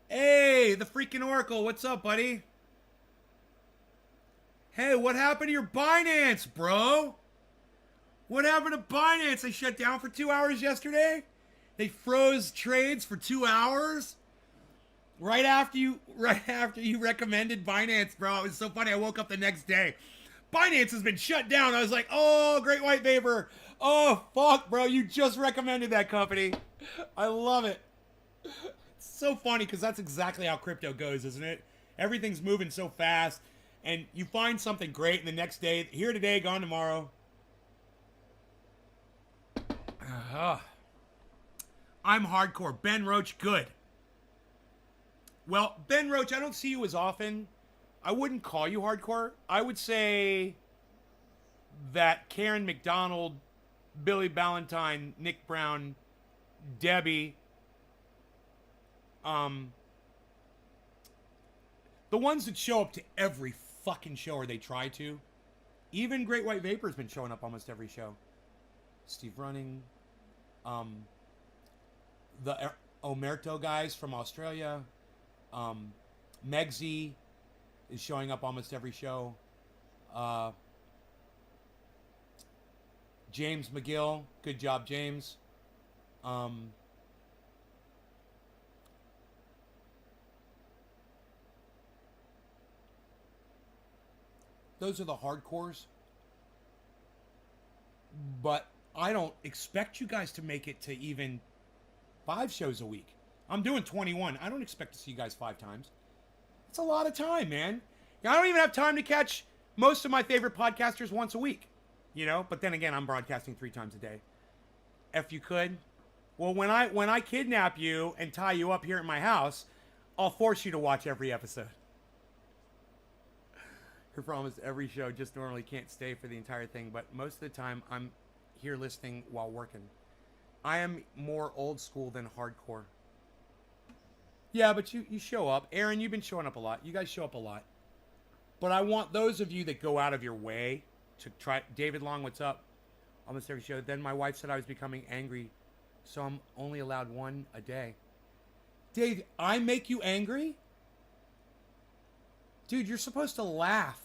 Hey, the freaking Oracle. What's up, buddy? Hey, what happened to your Binance, bro? What happened to Binance? They shut down for 2 hours yesterday? They froze trades for 2 hours? Right after you recommended Binance, bro. It was so funny. I woke up the next day. Binance has been shut down. I was like, oh, Great White Vapor. Oh, fuck, bro. You just recommended that company. I love it. It's so funny because that's exactly how crypto goes, isn't it? Everything's moving so fast. And you find something great, and the next day, here today, gone tomorrow. I'm hardcore. Ben Roach, good. Well, Ben Roach, I don't see you as often. I wouldn't call you hardcore. I would say that Karen McDonald, Billy Ballantyne, Nick Brown, Debbie, the ones that show up to every fucking show, or they try to. Even Great White Vapor's been showing up almost every show. Steve Running, the Omerto guys from Australia, Megsy is showing up almost every show. James McGill, good job, James. Those are the hardcores. But I don't expect you guys to make it to even 5 shows a week. I'm doing 21. I don't expect to see you guys 5 times. It's a lot of time, man. I don't even have time to catch most of my favorite podcasters once a week. You know, but then again, I'm broadcasting 3 times a day. If you could. Well, when I kidnap you and tie you up here at my house, I'll force you to watch every episode. I promise every show, just normally can't stay for the entire thing, but most of the time I'm here listening while working. I am more old school than hardcore. Yeah, but you show up. Aaron, you've been showing up a lot. You guys show up a lot. But I want those of you that go out of your way to try. David Long, what's up? Almost every show. Then my wife said I was becoming angry, so I'm only allowed 1 a day. Dave, I make you angry? Dude, you're supposed to laugh.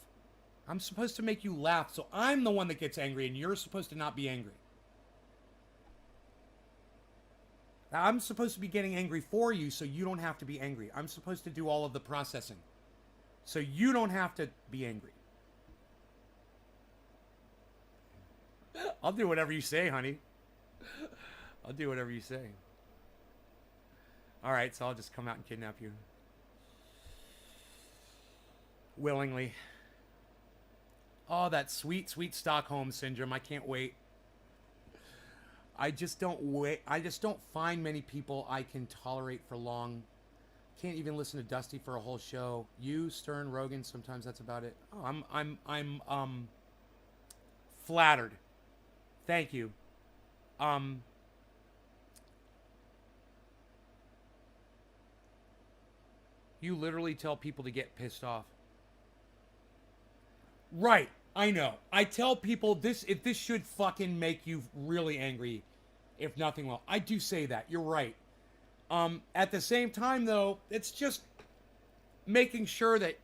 I'm supposed to make you laugh, so I'm the one that gets angry, and you're supposed to not be angry. I'm supposed to be getting angry for you, so you don't have to be angry. I'm supposed to do all of the processing, so you don't have to be angry. I'll do whatever you say, honey. I'll do whatever you say. All right, so I'll just come out and kidnap you. Willingly. Oh, that sweet, sweet Stockholm syndrome. I can't wait. I just don't find many people I can tolerate for long. Can't even listen to Dusty for a whole show. You, Stern, Rogan, sometimes that's about it. Oh, I'm flattered. Thank you. You literally tell people to get pissed off. Right. I know. I tell people this, if this should fucking make you really angry, if nothing will. I do say that. You're right. At the same time though, it's just making sure that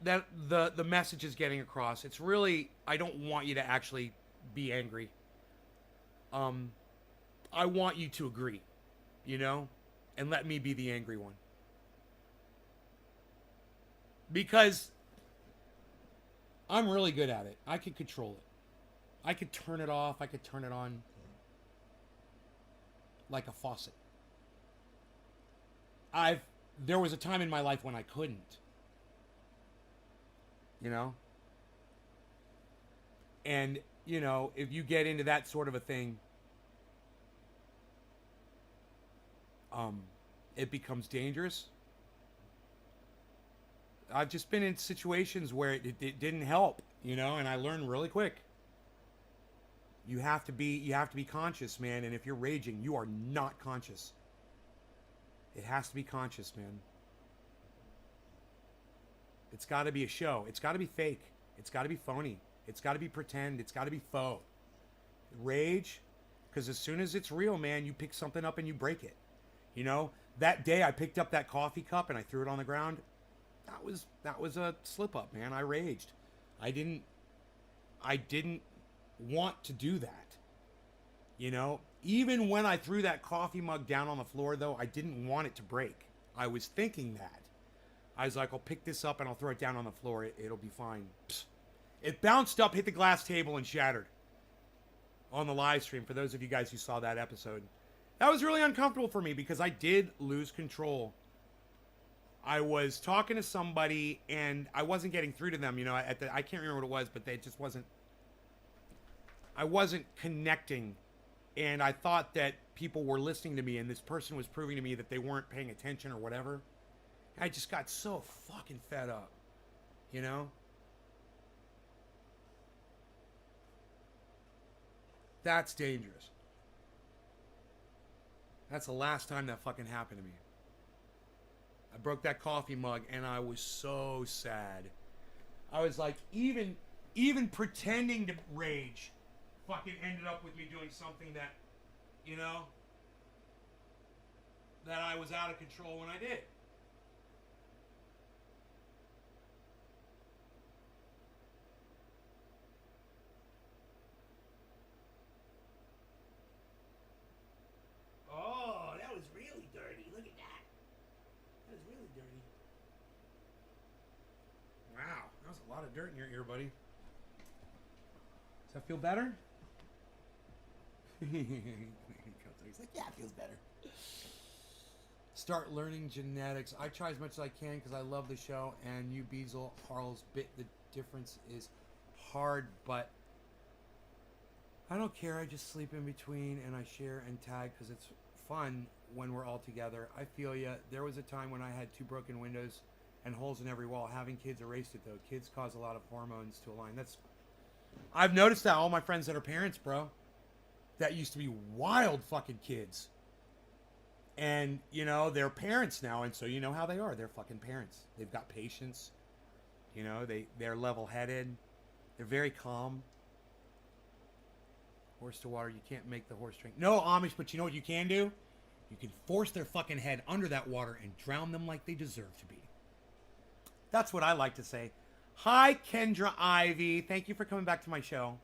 the message is getting across. It's really, I don't want you to actually be angry. I want you to agree, you know, and let me be the angry one. Because I'm really good at it. I can control it. I could turn it off. I could turn it on like a faucet. I've There was a time in my life when I couldn't, you know? And, you know, if you get into that sort of a thing, it becomes dangerous. I've just been in situations where it didn't help, you know, and I learned really quick. You have to be conscious, man, and if you're raging, you are not conscious. It has to be conscious, man. It's got to be a show. It's got to be fake. It's got to be phony. It's got to be pretend. It's got to be faux. Rage, because as soon as it's real, man, you pick something up and you break it. You know, that day I picked up that coffee cup and I threw it on the ground. That was a slip up, man. I raged. I didn't want to do that. You know, even when I threw that coffee mug down on the floor, though, I didn't want it to break. I was thinking that. I was like, I'll pick this up and I'll throw it down on the floor. It'll be fine. Psst. It bounced up, hit the glass table, and shattered on the live stream. For those of you guys who saw that episode, that was really uncomfortable for me because I did lose control. I was talking to somebody and I wasn't getting through to them. You know, I can't remember what it was, but they just wasn't. I wasn't connecting, and I thought that people were listening to me, and this person was proving to me that they weren't paying attention or whatever. I just got so fucking fed up, you know? That's dangerous. That's the last time that fucking happened to me. I broke that coffee mug and I was so sad. I was like, even pretending to rage fucking ended up with me doing something that, you know, that I was out of control when I did. Oh, that was really dirty. Look at that. That was really dirty. Wow, that was a lot of dirt in your ear, buddy. Does that feel better? He's like, yeah, it feels better. Start learning genetics. I try as much as I can because I love the show. And you, Beazle, Harl's bit. The difference is hard, but I don't care. I just sleep in between and I share and tag because it's fun when we're all together. I feel ya. There was a time when I had 2 broken windows and holes in every wall. Having kids erased it though. Kids cause a lot of hormones to align. I've noticed that all my friends that are parents, bro, that used to be wild fucking kids. And, you know, they're parents now, and so you know how they are. They're fucking parents. They've got patience. You know, they're level-headed. They're very calm. Horse to water, you can't make the horse drink. No, Amish, but you know what you can do? You can force their fucking head under that water and drown them like they deserve to be. That's what I like to say. Hi, Kendra Ivy. Thank you for coming back to my show.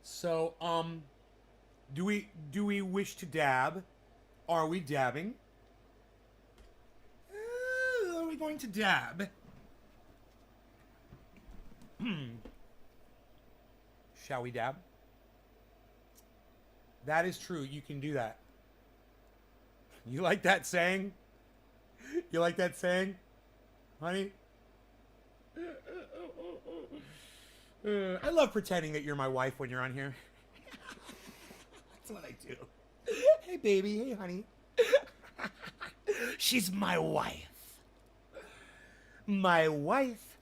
So, do we wish to dab? Are we dabbing? Are we going to dab? Shall we dab? That is true. You can do that. You like that saying? You like that saying? Honey? I love pretending that you're my wife when you're on here. That's what I do. Hey, baby. Hey, honey. She's my wife. My wife,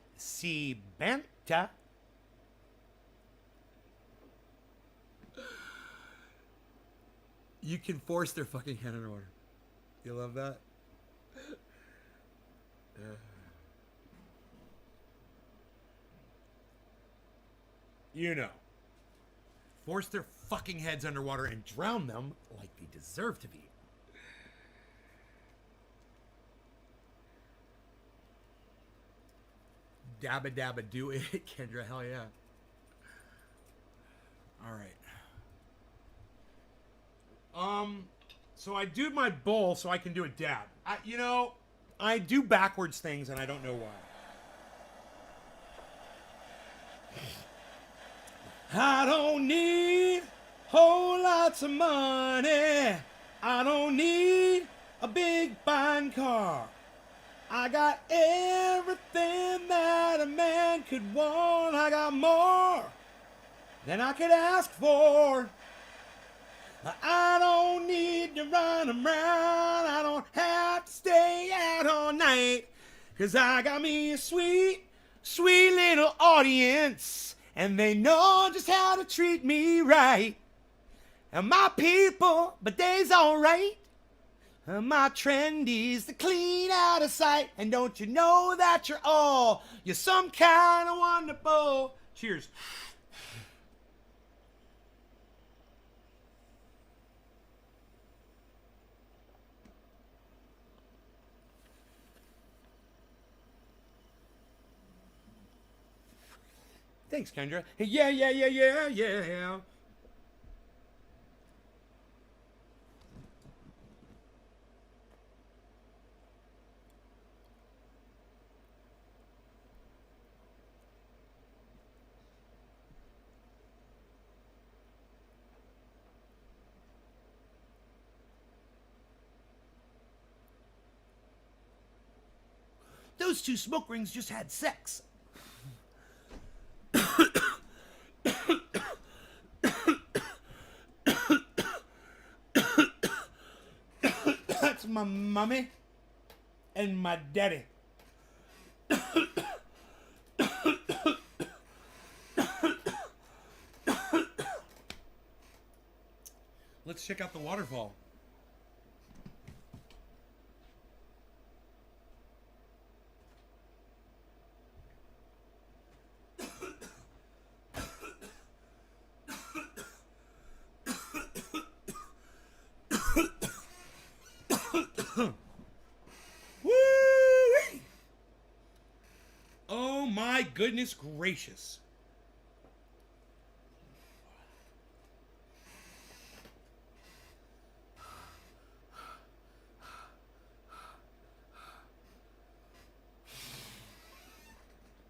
Banta. You can force their fucking head in order. You love that? You know. Force their fucking heads underwater and drown them like they deserve to be. Dabba dabba do it, Kendra. Hell yeah. All right. So I do my bowl so I can do a dab. I do backwards things and I don't know why. I don't need whole lots of money. I don't need a big fine car. I got everything that a man could want. I got more than I could ask for. I don't need to run around. I don't have to stay out all night. 'Cause I got me a sweet, sweet little audience. And they know just how to treat me right. And my people, but they's alright. My trendies, the clean out of sight. And don't you know that you're some kind of wonderful. Cheers. Thanks, Kendra. Hey, yeah. Those two smoke rings just had sex. That's my mommy and my daddy. Let's check out the waterfall. Woo! Oh my goodness gracious.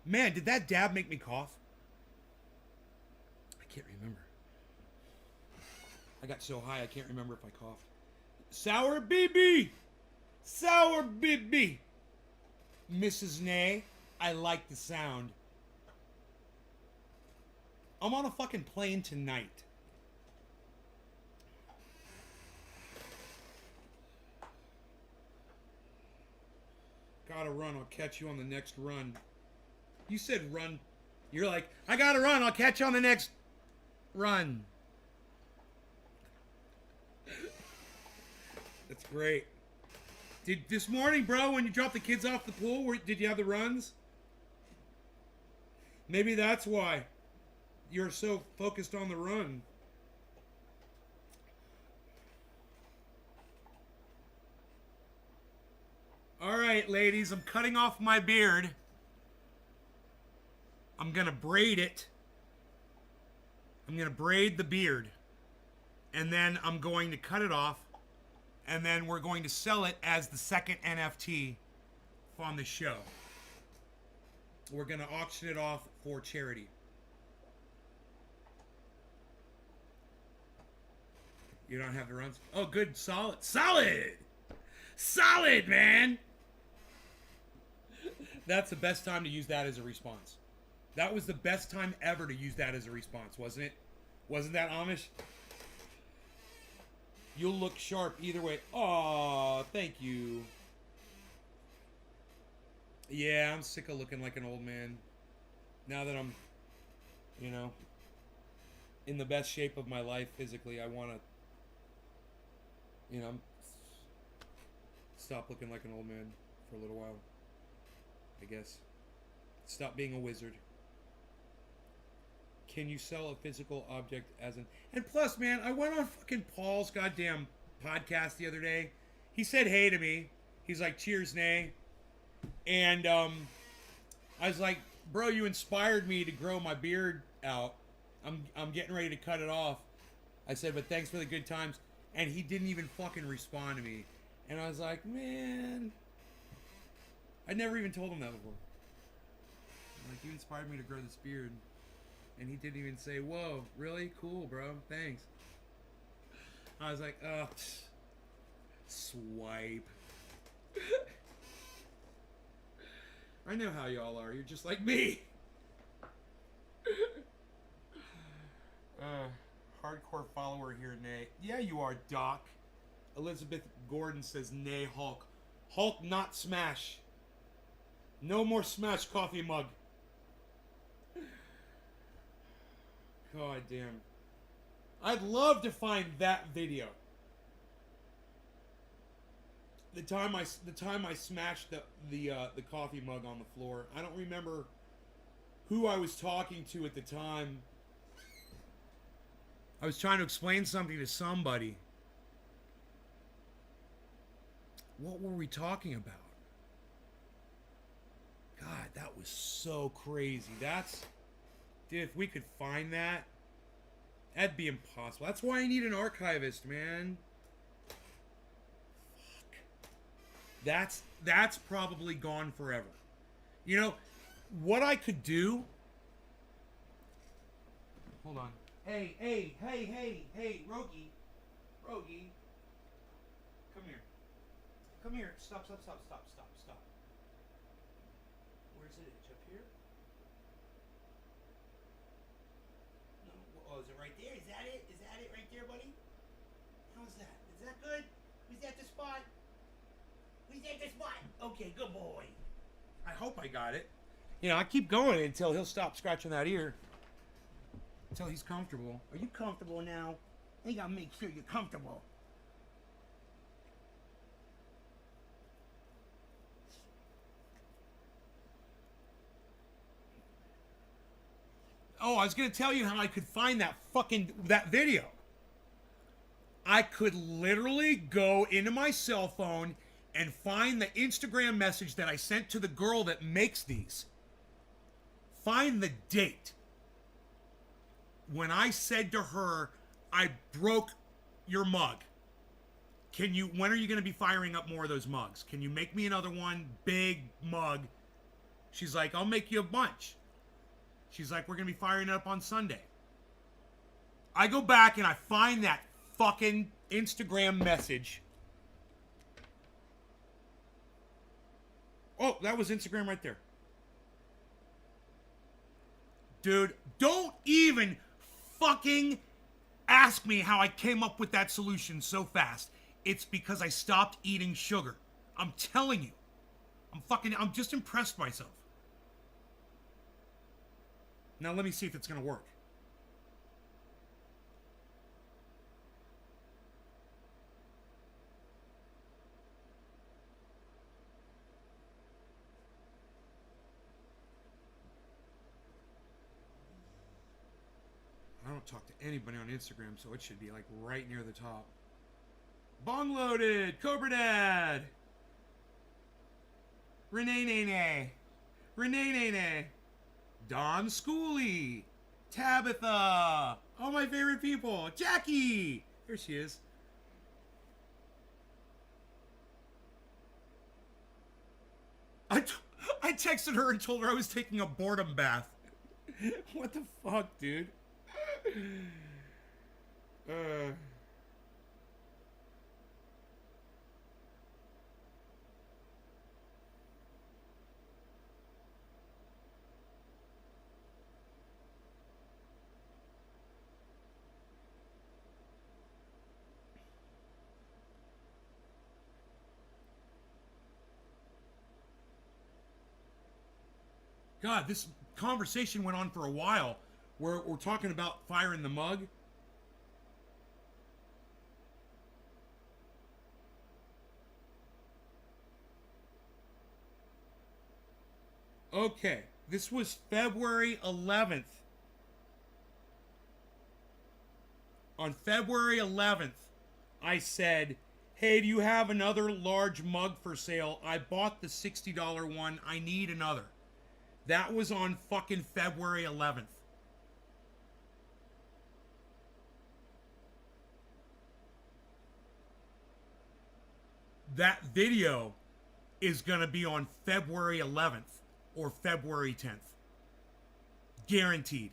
Man, did that dab make me cough? I can't remember. I got so high I can't remember if I coughed. Sour BB! Sour BB! Mrs. Nay, I like the sound. I'm on a fucking plane tonight. Gotta run, I'll catch you on the next run. You said run. You're like, I gotta run, I'll catch you on the next run. That's great. Did this morning, bro, when you dropped the kids off the pool, did you have the runs? Maybe that's why you're so focused on the run. All right, ladies, I'm cutting off my beard. I'm going to braid it. I'm going to braid the beard. And then I'm going to cut it off. And then we're going to sell it as the second NFT on the show. We're going to auction it off for charity. You don't have the runs? Oh, good. Solid. Solid! Solid, man! That's the best time to use that as a response. That was the best time ever to use that as a response, wasn't it? Wasn't that Amish? You'll look sharp either way. Aw, thank you. Yeah, I'm sick of looking like an old man. Now that I'm, in the best shape of my life physically, I want to, stop looking like an old man for a little while. I guess. Stop being a wizard. can you sell a physical object as an... And plus, man, I went on fucking Paul's goddamn podcast the other day. He said hey to me. He's like, cheers, Nay. And I was like, bro, you inspired me to grow my beard out. I'm getting ready to cut it off. I said, but thanks for the good times. And he didn't even fucking respond to me. And I was like, man, I never even told him that before. Like, you inspired me to grow this beard. And he didn't even say, whoa, really? Cool, bro. Thanks. I was like, oh, swipe. I know how y'all are. You're just like me. Hardcore follower here, Nay. Yeah, you are, Doc. Elizabeth Gordon says, nay, Hulk. Hulk, not Smash. No more Smash coffee mug. God damn. I'd love to find that video. The time I smashed the coffee mug on the floor. I don't remember who I was talking to at the time. I was trying to explain something to somebody. What were we talking about? God, that was so crazy. Dude, if we could find that, that'd be impossible. That's why I need an archivist, man. Fuck. That's probably gone forever. You know, what I could do... Hold on. Hey, Rogi. Rogi. Come here. Come here. Stop. Where's it? It's up here? No. Oh, is it right there? Is that it? Is that it right there, buddy? How's that? Is that good? Was that the spot? Was that the spot? Okay, good boy. I hope I got it. You know, I keep going until he'll stop scratching that ear. Until he's comfortable. Are you comfortable now? I gotta make sure you're comfortable. Oh, I was gonna tell you how I could find that video. I could literally go into my cell phone and find the Instagram message that I sent to the girl that makes these. Find the date. When I said to her, I broke your mug. When are you going to be firing up more of those mugs? Can you make me another one? Big mug. She's like, I'll make you a bunch. She's like, we're going to be firing it up on Sunday. I go back and I find that fucking Instagram message. Oh, that was Instagram right there. Dude, don't even fucking ask me how I came up with that solution so fast. It's because I stopped eating sugar. I'm telling you. I'm just impressed by myself. Now let me see if it's gonna work. I don't talk to anybody on Instagram, so it should be like right near the top. Bong loaded, Cobra Dad, Renee Nene, Don Schooley, Tabitha, all my favorite people, Jackie, there she is. I texted her and told her I was taking a boredom bath. What the fuck, dude? God, this conversation went on for a while. We're talking about firing the mug. Okay, this was February 11th. On February 11th, I said, hey, do you have another large mug for sale? I bought the $60 one. I need another. That was on fucking February 11th. That video is going to be on February 11th or February 10th. Guaranteed.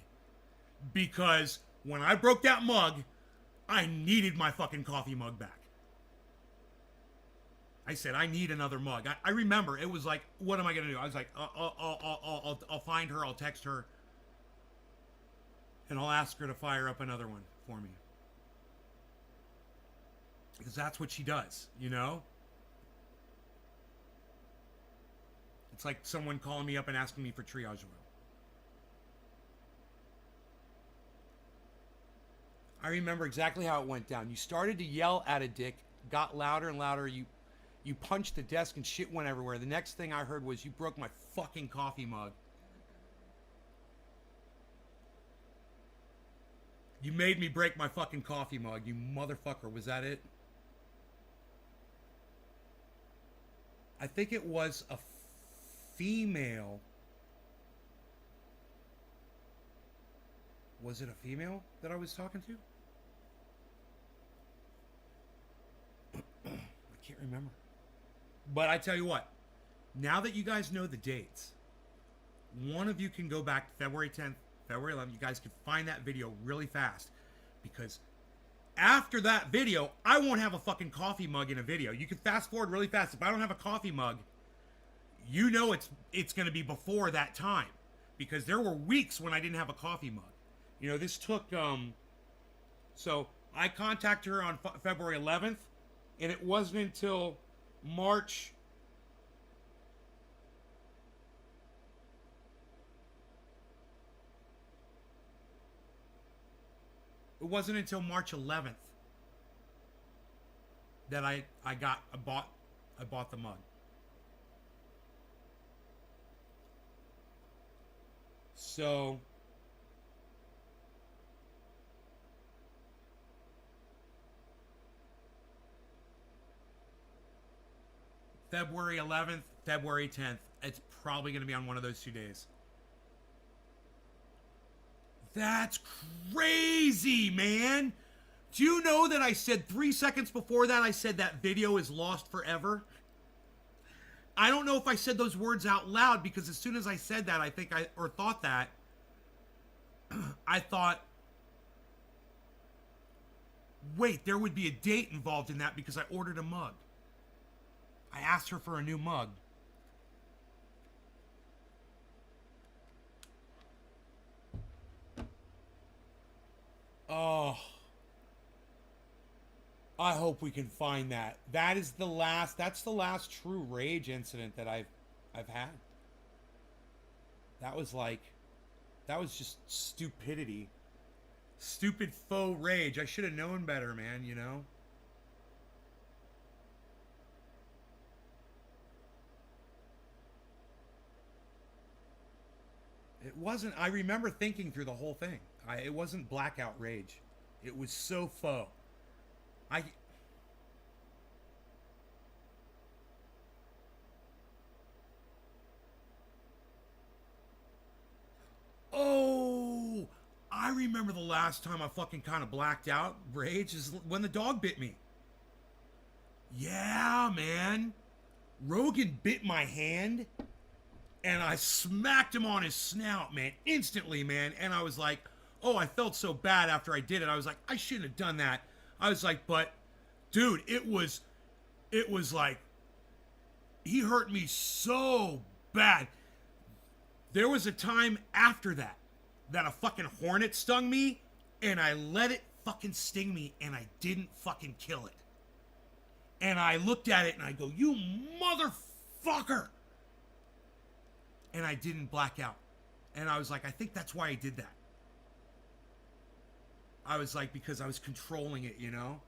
Because when I broke that mug, I needed my fucking coffee mug back. I said, I need another mug. I remember it was like, what am I going to do? I was like, I'll find her. I'll text her. And I'll ask her to fire up another one for me. Because that's what she does, you know? It's like someone calling me up and asking me for triage oil. I remember exactly how it went down. You started to yell at a dick, got louder and louder. You punched the desk and shit went everywhere. The next thing I heard was, you broke my fucking coffee mug. You made me break my fucking coffee mug, you motherfucker. Was that it? I think it was a female. Was it a female that I was talking to? I can't remember. But I tell you what, now that you guys know the dates, one of you can go back to February 10th, February 11th. You guys can find that video really fast, because after that video, I won't have a fucking coffee mug in a video. You can fast forward really fast. If I don't have a coffee mug, you know it's going to be before that time, because there were weeks when I didn't have a coffee mug. You know, this took, so I contacted her on February 11th, and it wasn't until March. It wasn't until March 11th that I bought the mug. So February 11th, February 10th. It's probably going to be on one of those 2 days. That's crazy, man. Do you know that I said 3 seconds before that, I said that video is lost forever? I don't know if I said those words out loud, because as soon as I said that, thought that, I thought, wait, there would be a date involved in that, because I ordered a mug. I asked her for a new mug. Oh, I hope we can find that. That's the last true rage incident that I've had. That was just stupidity. Stupid faux rage. I should have known better, man, you know? It wasn't, I remember thinking through the whole thing. It wasn't blackout rage. It was so faux. Oh, I remember the last time I fucking kind of blacked out rage is when the dog bit me. Yeah, man. Rogan bit my hand, and I smacked him on his snout, man, instantly, man. And I was like, oh, I felt so bad after I did it. I was like, I shouldn't have done that. I was like, but, dude, it was like, he hurt me so bad. There was a time after that a fucking hornet stung me, and I let it fucking sting me, and I didn't fucking kill it. And I looked at it, and I go, you motherfucker! And I didn't black out. And I was like, I think that's why I did that. I was like, because I was controlling it, you know?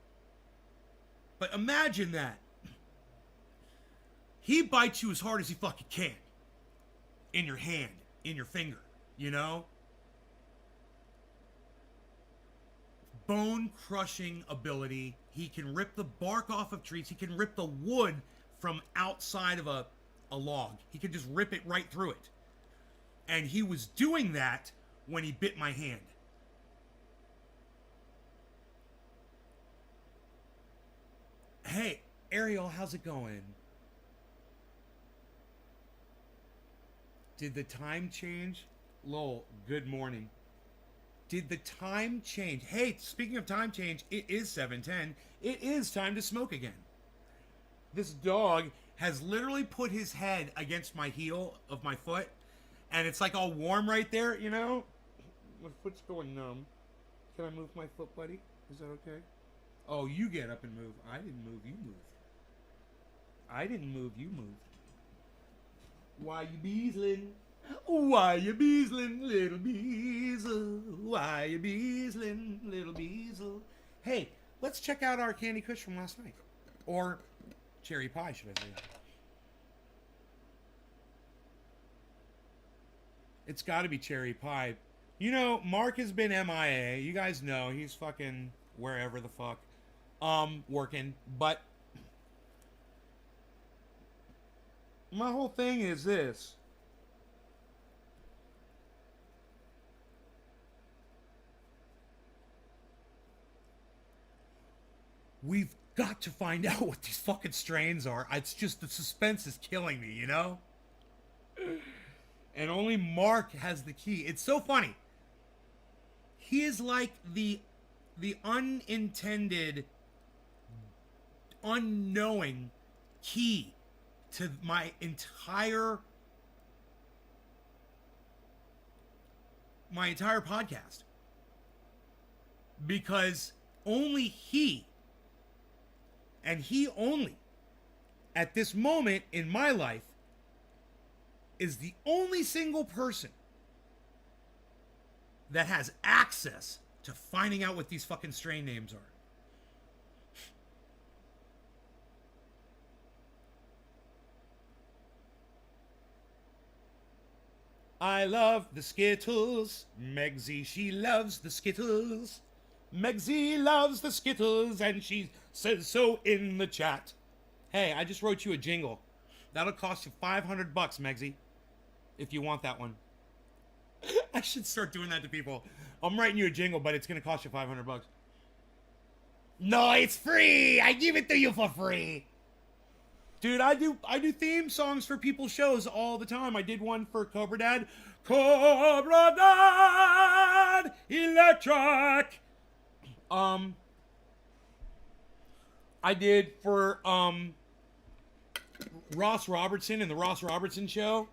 But imagine that. He bites you as hard as he fucking can. In your hand, in your finger, you know? bone-crushing ability. He can rip the bark off of trees. He can rip the wood from outside of a log. He can just rip it right through it. And he was doing that when he bit my hand. Hey, Ariel, how's it going? Did the time change? Lol, good morning. Did the time change? Hey, speaking of time change, it is 7:10. It is time to smoke again. This dog has literally put his head against my heel of my foot, and it's like all warm right there, you know? My foot's going numb. Can I move my foot, buddy? Is that okay? Oh, you get up and move. I didn't move, you moved. I didn't move, you moved. Why you beesling? Why you beesling, little beezel? Why you beesling, little beezel? Hey, let's check out our Candy Kush from last night. Or cherry pie, should I say. It's got to be cherry pie. You know, Mark has been MIA. You guys know he's fucking wherever the fuck. Working. But my whole thing is this. We've got to find out what these fucking strains are. It's just the suspense is killing me, you know? And only Mark has the key. It's so funny. He is like the unintended, unknowing key to my entire podcast. Because only he, and he only, at this moment in my life, is the only single person that has access to finding out what these fucking strain names are. I love the Skittles. Megsy, she loves the Skittles. Megsy loves the Skittles, and she says so in the chat. Hey, I just wrote you a jingle. That'll cost you $500, Megsy, if you want that one. I should start doing that to people. I'm writing you a jingle, but it's gonna cost you $500. No, it's free. I give it to you for free. Dude, I do theme songs for people's shows all the time. I did one for Cobra Dad. Cobra Dad Electric. I did for Ross Robertson and the Ross Robertson Show.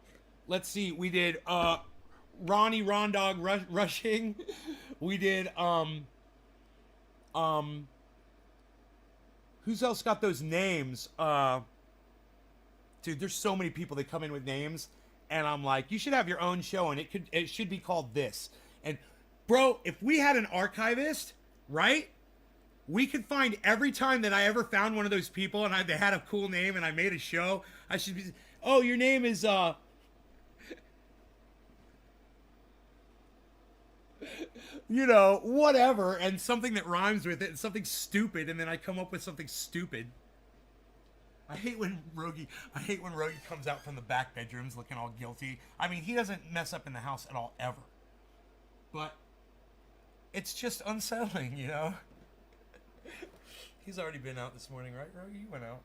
Let's see, we did Ronnie Rondog Rushing. We did who's else got those names? Dude, there's so many people that come in with names, and I'm like, you should have your own show, and it should be called this. And bro, if we had an archivist, right? We could find every time that I ever found one of those people and they had a cool name and I made a show. I should be, oh, your name is you know, whatever, and something that rhymes with it, and something stupid, and then I come up with something stupid. I hate when Rogie comes out from the back bedrooms looking all guilty. I mean, he doesn't mess up in the house at all, ever. But it's just unsettling, you know? He's already been out this morning, right, Rogie? You went out.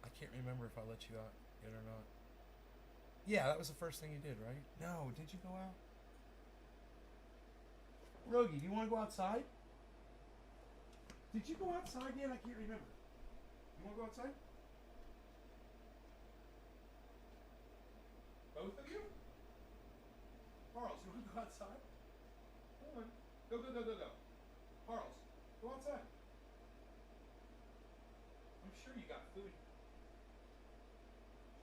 I can't remember if I let you out yet or not. Yeah, that was the first thing you did, right? No, did you go out? Rogie, do you want to go outside? Did you go outside yet? I can't remember. You want to go outside? Both of you? Charles, you want to go outside? Hold on. Go. Charles, go outside. I'm sure you got food.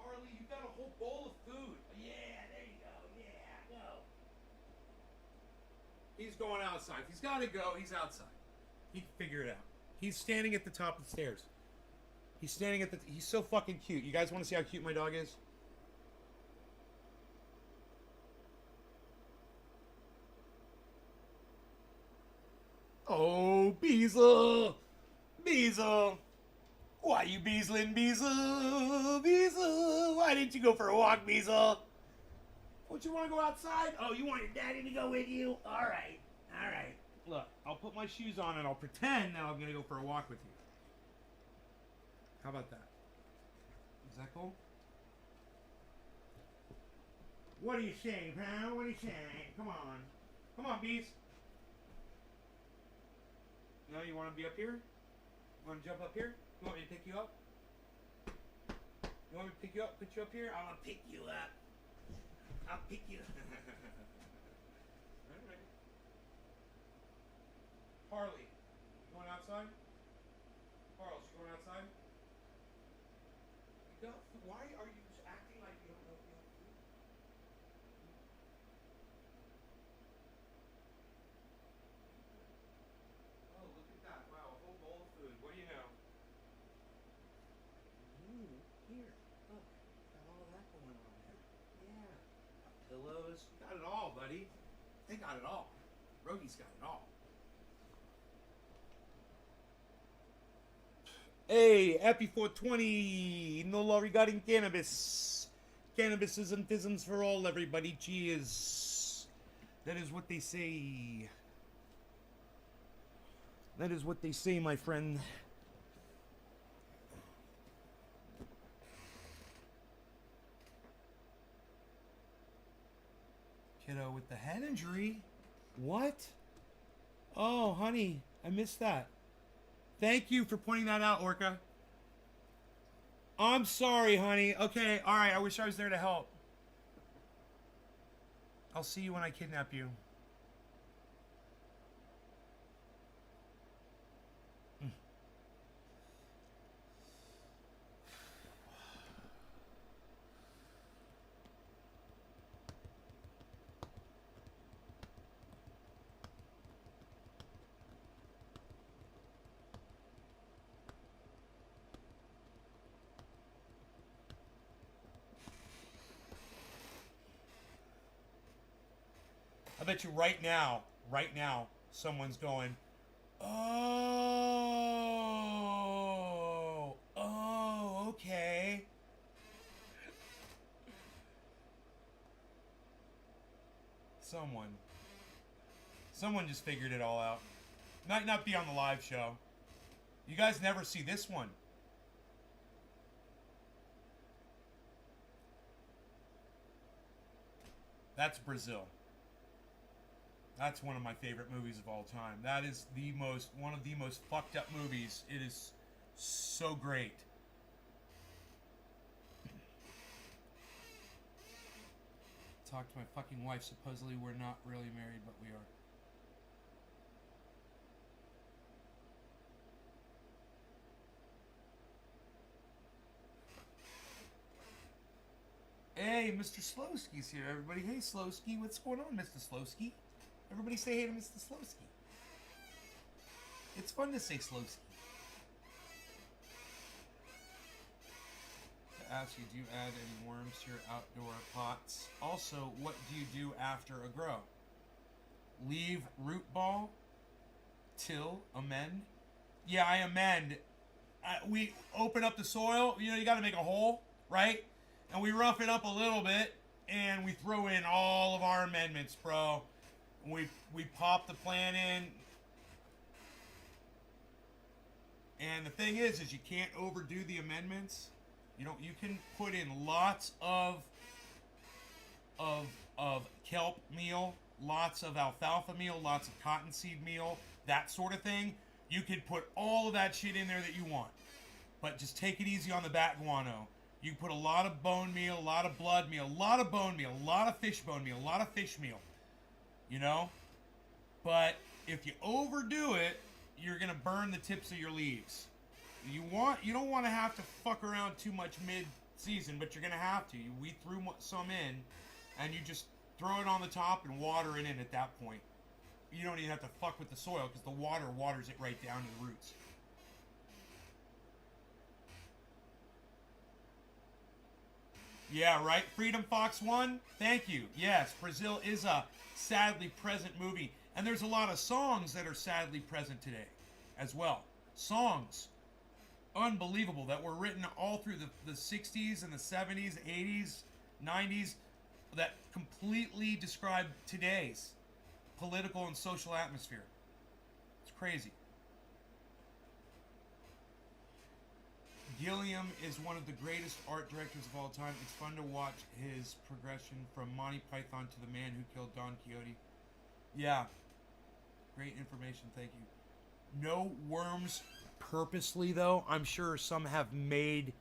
Harley, you got a whole bowl of food. Yeah, there you go. Yeah, go. He's going outside. If he's got to go, he's outside. He can figure it out. He's standing at the top of the stairs. He's so fucking cute. You guys want to see how cute my dog is? Beezle. Why you beezling, Beezle? Beezle, why didn't you go for a walk, Beezle? Don't you want to go outside? Oh, you want your daddy to go with you? All right. All right. Look, I'll put my shoes on and I'll pretend that I'm going to go for a walk with you. How about that? Is that cool? What are you saying, pal? What are you saying? Come on. Come on, Beez. No, you want to be up here? You want to jump up here? You want me to pick you up? You want me to pick you up? Put you up here? I'm going to pick you up. I'll pick you up. Alright. Harley, you going outside? Carl, you going outside? Why are you acting like you don't know what you have to do? Oh, look at that. Wow, a whole bowl of food. What do you know? Ooh, here. Look. Got all of that going on there. Yeah. Got pillows. Got it all, buddy. They got it all. Rogi's got it all. Hey, happy 420. No law regarding cannabis. Cannabis isn't isms for all, everybody. Cheers. That is what they say. That is what they say, my friend. Kiddo with the head injury? What? Oh, honey, I missed that. Thank you for pointing that out, Orca. I'm sorry, honey. Okay, alright, I wish I was there to help. I'll see you when I kidnap you. I bet you right now, someone's going, oh, okay. Someone just figured it all out. Might not be on the live show. You guys never see this one. That's Brazil. That's one of my favorite movies of all time. That is one of the most fucked up movies. It is so great. Talk to my fucking wife. Supposedly we're not really married, but we are. Hey, Mr. Slowski's here, everybody. Hey, Slowski. What's going on, Mr. Slowski? Everybody say hey to Mr. Slowski. It's fun to say Slowski. To ask you, do you add any worms to your outdoor pots? Also, what do you do after a grow? Leave root ball? Till? Amend? Yeah, I amend. We open up the soil. You know, you got to make a hole, right? And we rough it up a little bit, and we throw in all of our amendments, bro. We pop the plant in. And the thing is you can't overdo the amendments. You can put in lots of kelp meal, lots of alfalfa meal, lots of cottonseed meal, that sort of thing. You could put all of that shit in there that you want. But just take it easy on the bat guano. You put a lot of bone meal, a lot of blood meal, a lot of bone meal, a lot of fish bone meal, a lot of fish meal. You know? But if you overdo it, you're going to burn the tips of your leaves. You don't want to have to fuck around too much mid-season, but you're going to have to. We threw some in, and you just throw it on the top and water it in at that point. You don't even have to fuck with the soil because the water waters it right down to the roots. Yeah, right? Freedom Fox 1? Thank you. Yes, Brazil is a sadly present movie. And there's a lot of songs that are sadly present today as well. songs, unbelievable, that were written all through the 60s and the 70s, 80s, 90s, that completely describe today's political and social atmosphere. It's crazy. Gilliam is one of the greatest art directors of all time. It's fun to watch his progression from Monty Python to The Man Who Killed Don Quixote. Yeah. Great information, thank you. No worms purposely, though. I'm sure some have made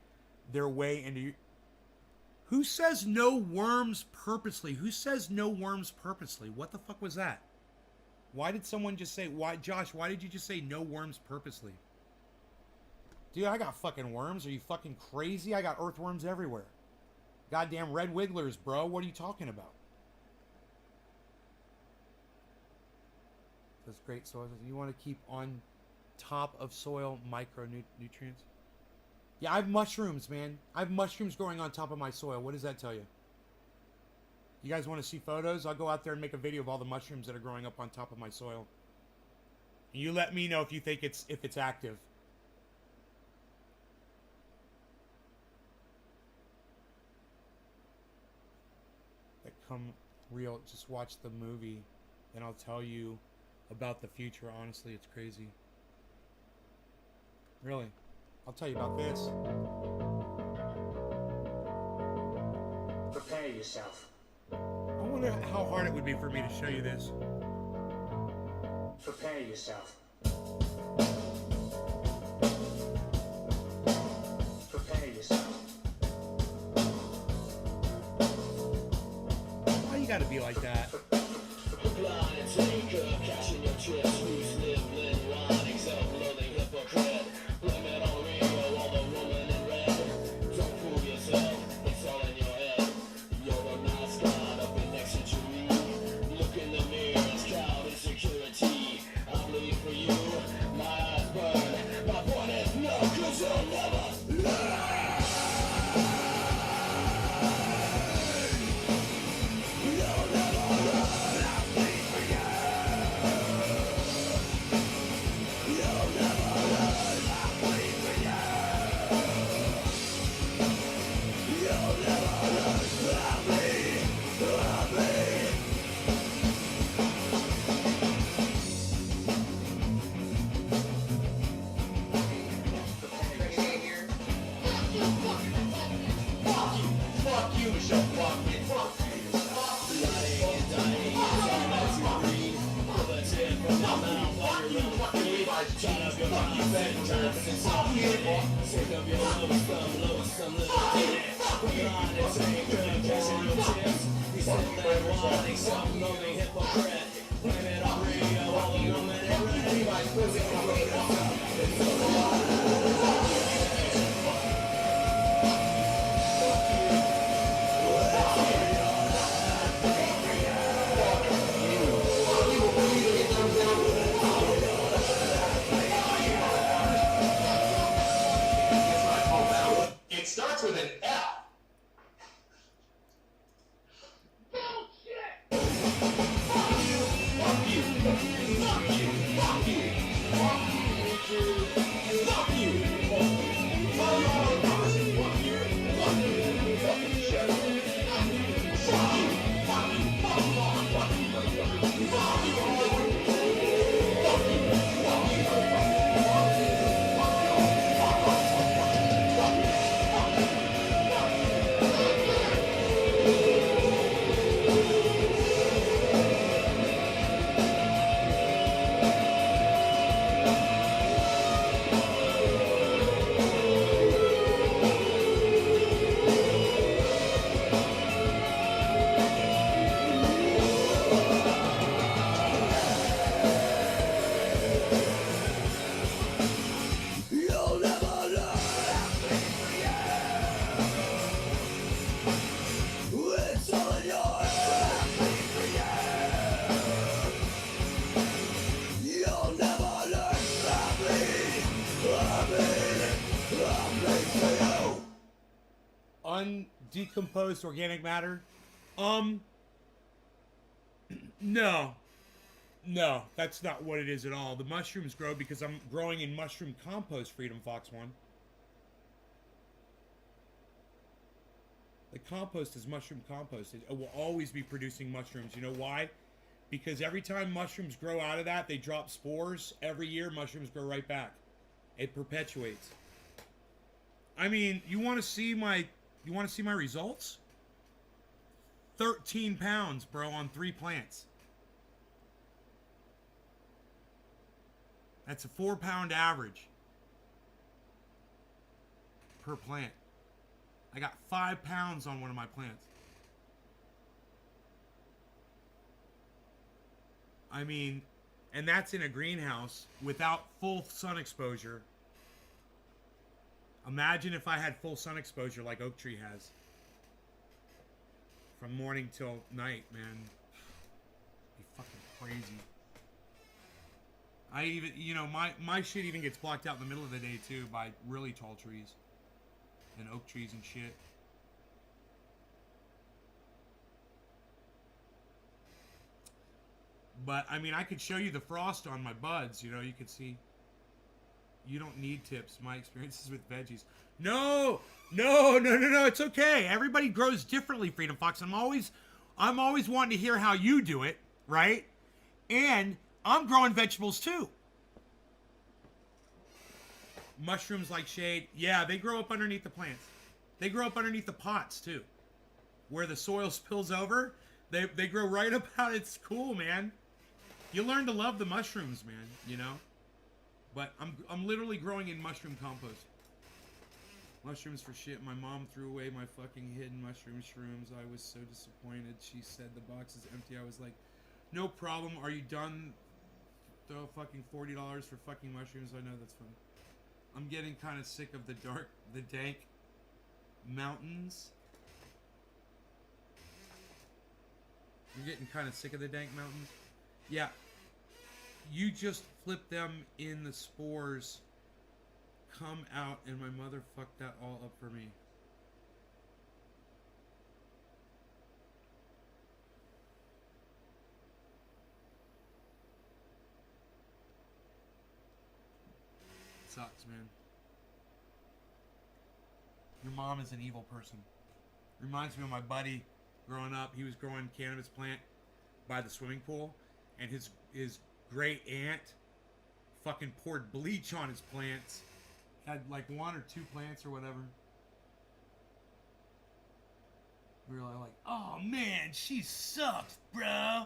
their way into... Who says no worms purposely? Who says no worms purposely? What the fuck was that? Why did someone just say... Josh, why did you just say no worms purposely? Dude, I got fucking worms. Are you fucking crazy? I got earthworms everywhere. Goddamn red wigglers, bro. What are you talking about? That's great soil. You want to keep on top of soil micronutrients? Yeah, I have mushrooms, man. I have mushrooms growing on top of my soil. What does that tell you? You guys want to see photos? I'll go out there and make a video of all the mushrooms that are growing up on top of my soil. You let me know if you think it's active. Come real, just watch the movie and I'll tell you about the future. Honestly, it's crazy. Really, I'll tell you about this. Prepare yourself. I wonder how hard it would be for me to show you this. Prepare yourself. Prepare yourself. You gotta be like that. Undecomposed organic matter? No. No, that's not what it is at all. The mushrooms grow because I'm growing in mushroom compost, Freedom Fox One. The compost is mushroom compost. It will always be producing mushrooms. You know why? Because every time mushrooms grow out of that, they drop spores. Every year, mushrooms grow right back. It perpetuates. I mean, you want to see my results? 13 pounds, bro, on 3 plants. That's a 4-pound average per plant. I got 5 pounds on one of my plants. I mean, and that's in a greenhouse without full sun exposure. Imagine if I had full sun exposure like Oak Tree has. From morning till night, man. It'd be fucking crazy. I even, you know, my shit even gets blocked out in the middle of the day too by really tall trees. And oak trees and shit. But, I mean, I could show you the frost on my buds, you know, you could see. You don't need tips. My experiences with veggies. No, it's okay. Everybody grows differently, Freedom Fox. I'm always wanting to hear how you do it, right? And I'm growing vegetables too. Mushrooms like shade. Yeah, they grow up underneath the plants. They grow up underneath the pots too. Where the soil spills over, they grow right up out. It's cool, man. You learn to love the mushrooms, man, you know? But I'm literally growing in mushroom compost. Mushrooms for shit. My mom threw away my fucking hidden mushroom shrooms. I was so disappointed. She said the box is empty. I was like, no problem. Are you done? Throw fucking $40 for fucking mushrooms. I know that's funny. I'm getting kind of sick of the dank mountains. You're getting kind of sick of the dank mountains? Yeah. You just flip them in the spores, come out, and my mother fucked that all up for me. Sucks, man. Your mom is an evil person. Reminds me of my buddy growing up. He was growing cannabis plant by the swimming pool, and his great aunt fucking poured bleach on his plants. Had like 1 or 2 plants or whatever. We were like, oh man, she sucks, bro.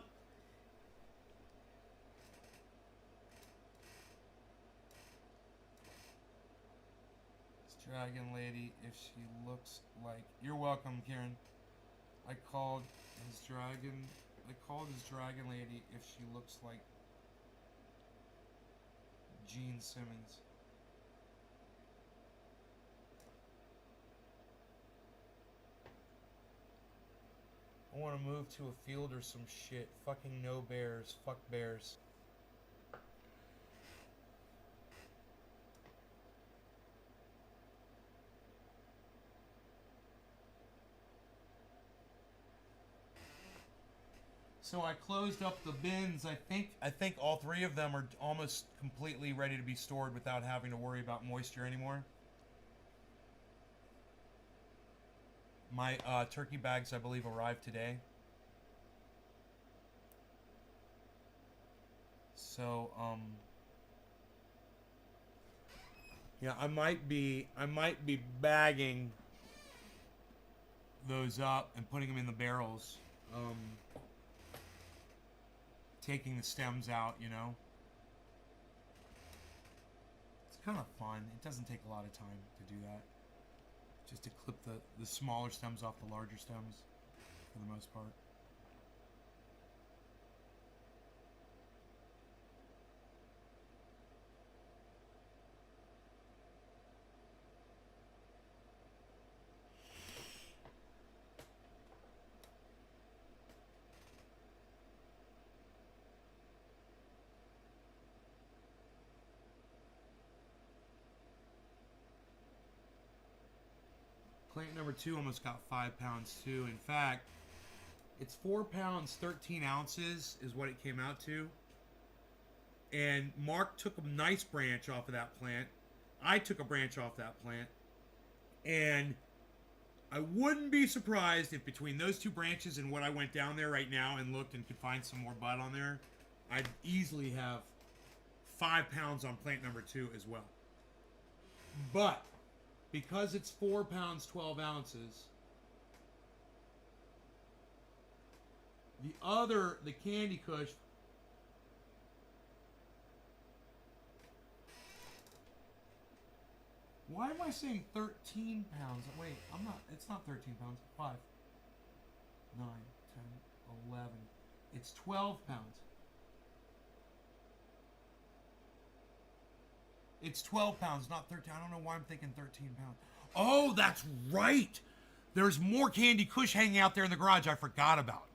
Dragon lady, if she looks like... You're welcome, Karen. I called his dragon lady if she looks like Gene Simmons. I want to move to a field or some shit. Fucking no bears. Fuck bears. So I closed up the bins. I think all 3 of them are almost completely ready to be stored without having to worry about moisture anymore. My turkey bags, I believe, arrived today. So, yeah, I might be bagging those up and putting them in the barrels. Taking the stems out, you know. It's kind of fun. It doesn't take a lot of time to do that. Just to clip the smaller stems off the larger stems, for the most part. Plant number 2 almost got 5 pounds too. In fact, it's 4 pounds 13 ounces is what it came out to. And Mark took a nice branch off of that plant. I took a branch off that plant. And I wouldn't be surprised if between those two branches and what I went down there right now and looked and could find some more bud on there, I'd easily have 5 pounds on plant number 2 as well. But because it's 4 pounds 12 ounces, the Candy Kush, why am I saying 13 pounds? Wait, I'm not, it's not 13 pounds. 5, 9, 10, 11. It's 12 pounds. It's 12 pounds, not 13. I don't know why I'm thinking 13 pounds. Oh, that's right. There's more Candy Kush hanging out there in the garage I forgot about.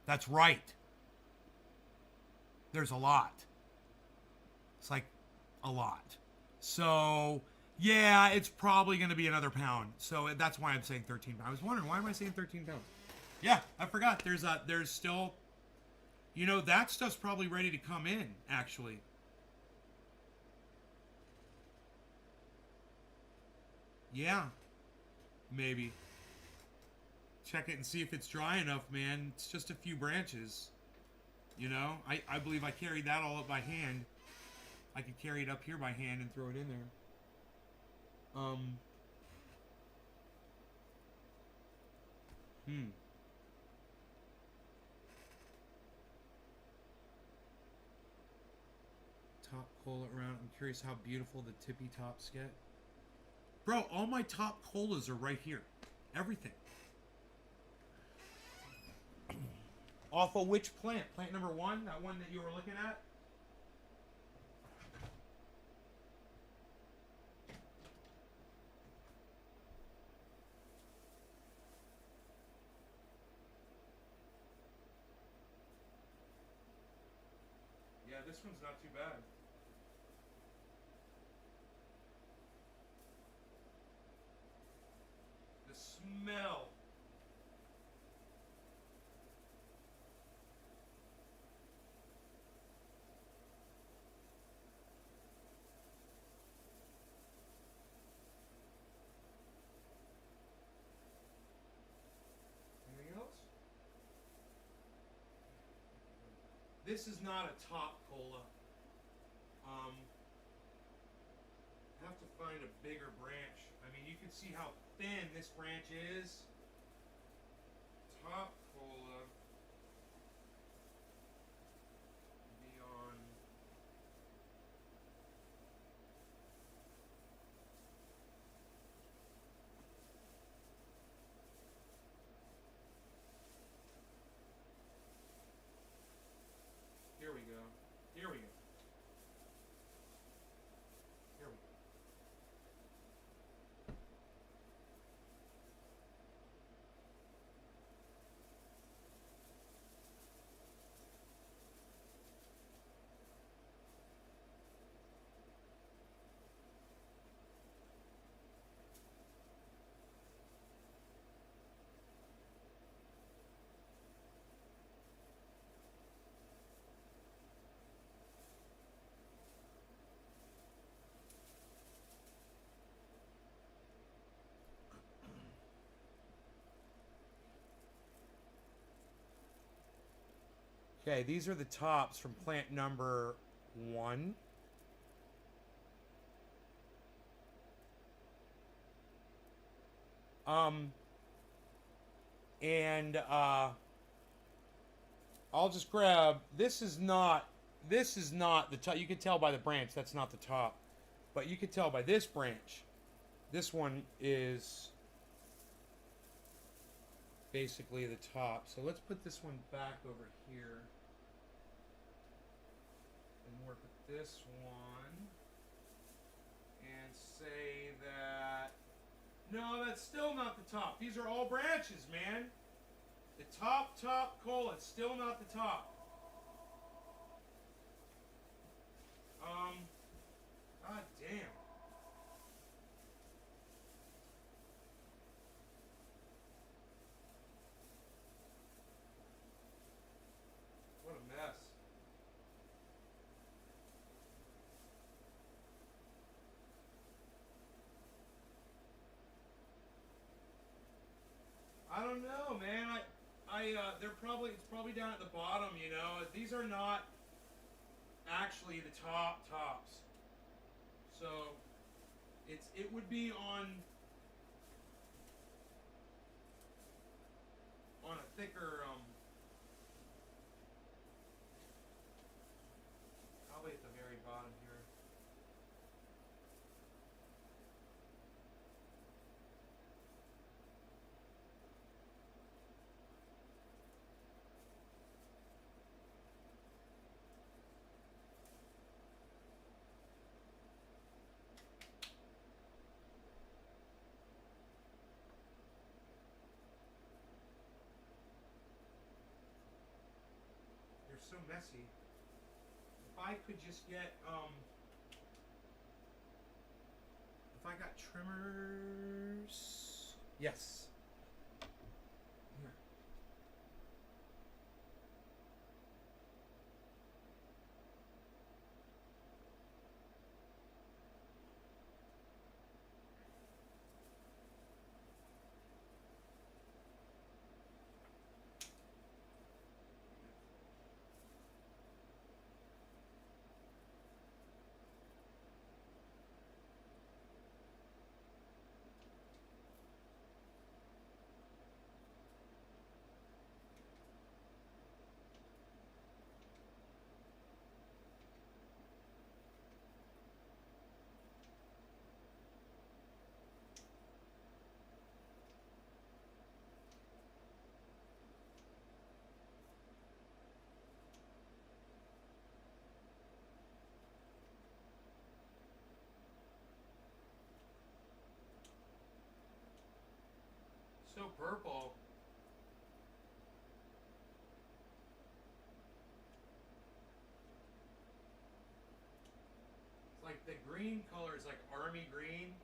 That's right. There's a lot. It's like a lot. So, yeah, it's probably going to be another pound. So that's why I'm saying 13 pounds. I was wondering, why am I saying 13 pounds? Yeah, I forgot. There's still, you know, that stuff's probably ready to come in, actually. Yeah, maybe. Check it and see if it's dry enough, man. It's just a few branches. You know, I believe I carried that all up by hand. I could carry it up here by hand and throw it in there. Top cola around. I'm curious how beautiful the tippy tops get. Bro, all my top colas are right here. Everything. Off of which plant? Plant number 1? That one that you were looking at? Yeah, this one's not too bad. The smell. Anything else? This is not a top cola. Have to find a bigger branch. I mean, you can see how thin this branch is. Top cola. Be on. Here we go. Here we go. Here we go. Okay, these are the tops from plant number 1. And I'll just grab, this is not the top. You can tell by the branch that's not the top, but you can tell by this branch. This one is basically the top. So let's put this one back over here and work with this one and say that, no, that's still not the top. These are all branches, man. The top cola, it's still not the top. God damn. What a mess. it's probably down at the bottom, you know. These are not actually the tops. So it would be on a thicker probably at the very bottom here. They're so messy. If I could just get if I got trimmers. Yes. Here. So purple. It's like the green color is like army green.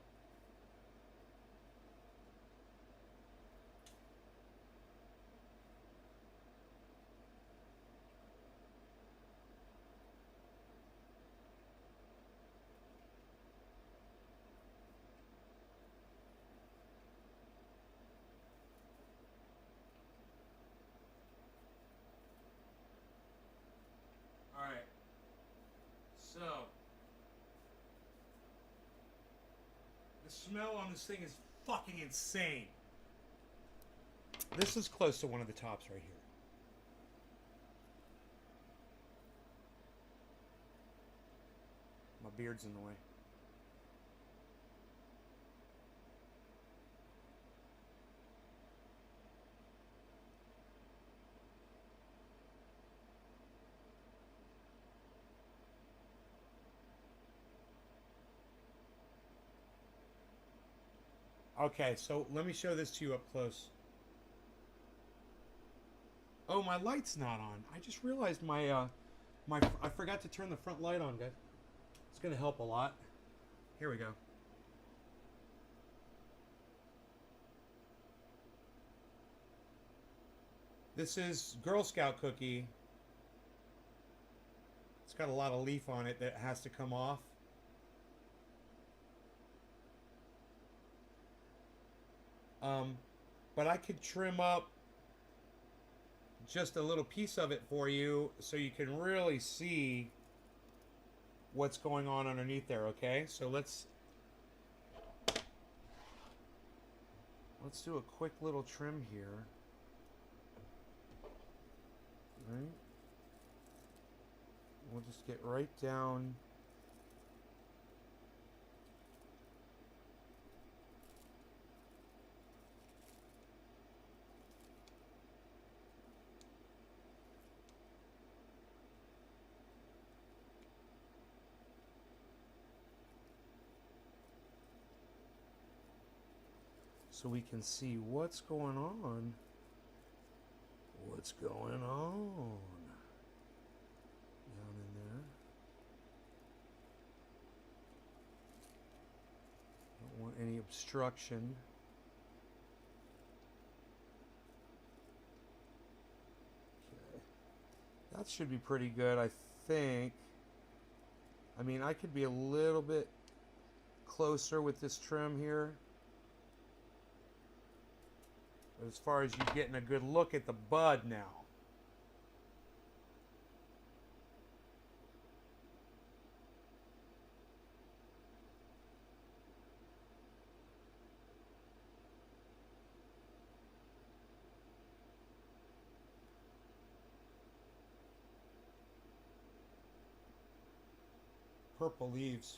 All right. So the smell on this thing is fucking insane. This is close to one of the tops right here. My beard's in the way. Okay, so let me show this to you up close. Oh, my light's not on. I just realized I forgot to turn the front light on, guys. It's gonna help a lot. Here we go. This is Girl Scout cookie. It's got a lot of leaf on it that has to come off. But I could trim up just a little piece of it for you so you can really see what's going on underneath there, okay? So let's do a quick little trim here. Right? We'll just get right down. So we can see what's going on. What's going on down in there. Don't want any obstruction. Okay. That should be pretty good, I think. I mean, I could be a little bit closer with this trim here. as far as you getting a good look at the bud now. Purple leaves.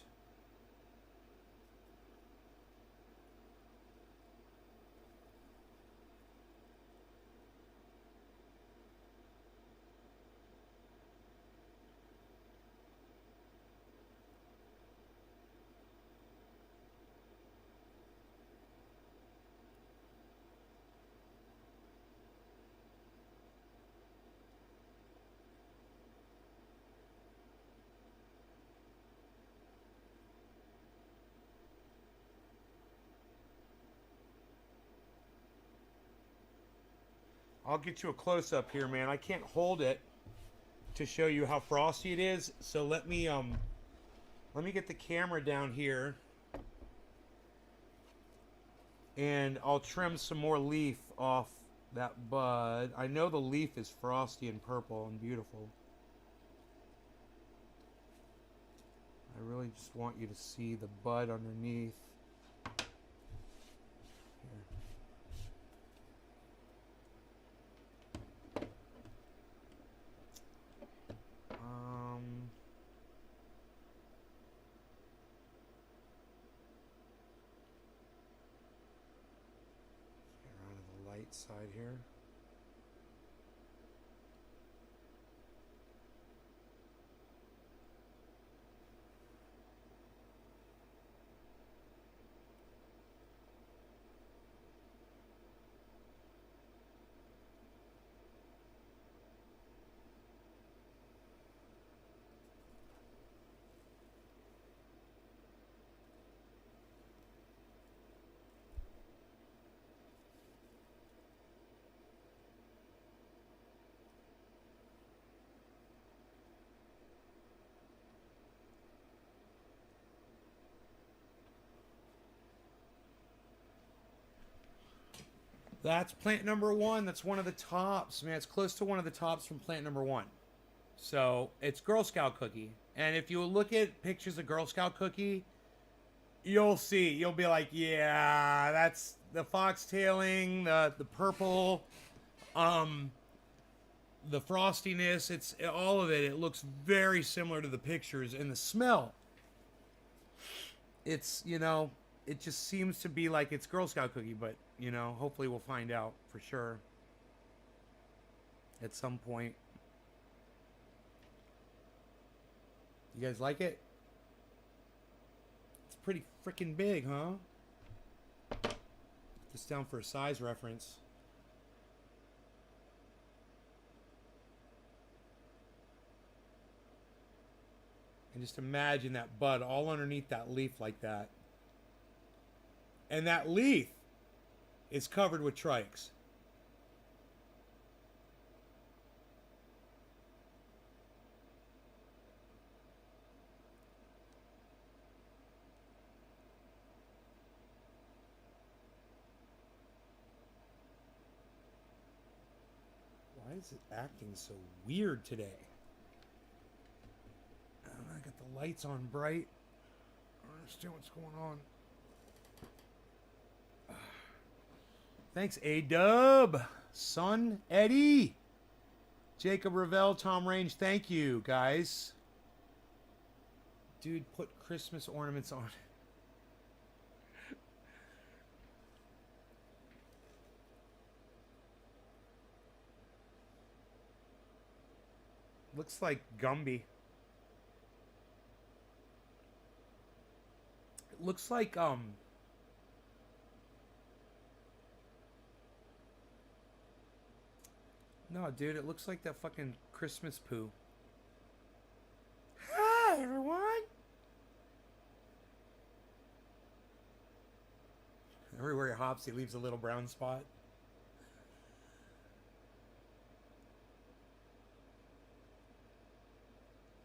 I'll get you a close-up here, man. I can't hold it to show you how frosty it is. So let me get the camera down here, and I'll trim some more leaf off that bud. I know the leaf is frosty and purple and beautiful. I really just want you to see the bud underneath. Side here. That's plant number one. That's one of the tops, man. It's close to one of the tops from plant number one. So it's Girl Scout cookie. And if you look at pictures of Girl Scout cookie, you'll see. You'll be like, yeah, that's the foxtailing, the purple, the frostiness. It's all of it. It looks very similar to the pictures. And the smell, it's, you know, it just seems to be like it's Girl Scout cookie, but, you know, hopefully we'll find out for sure at some point. You guys like it? It's pretty freaking big, huh? Put this down for a size reference. And just imagine that bud all underneath that leaf like that. And that leaf is covered with trikes. Why is it acting so weird today? I got the lights on bright. I don't understand what's going on. Thanks, A-Dub, Son, Eddie, Jacob Ravel, Tom Range. Thank you, guys. Dude, put Christmas ornaments on. Looks like Gumby. It looks like, no, dude, it looks like that fucking Christmas poo. Hi, everyone. Everywhere he hops, he leaves a little brown spot.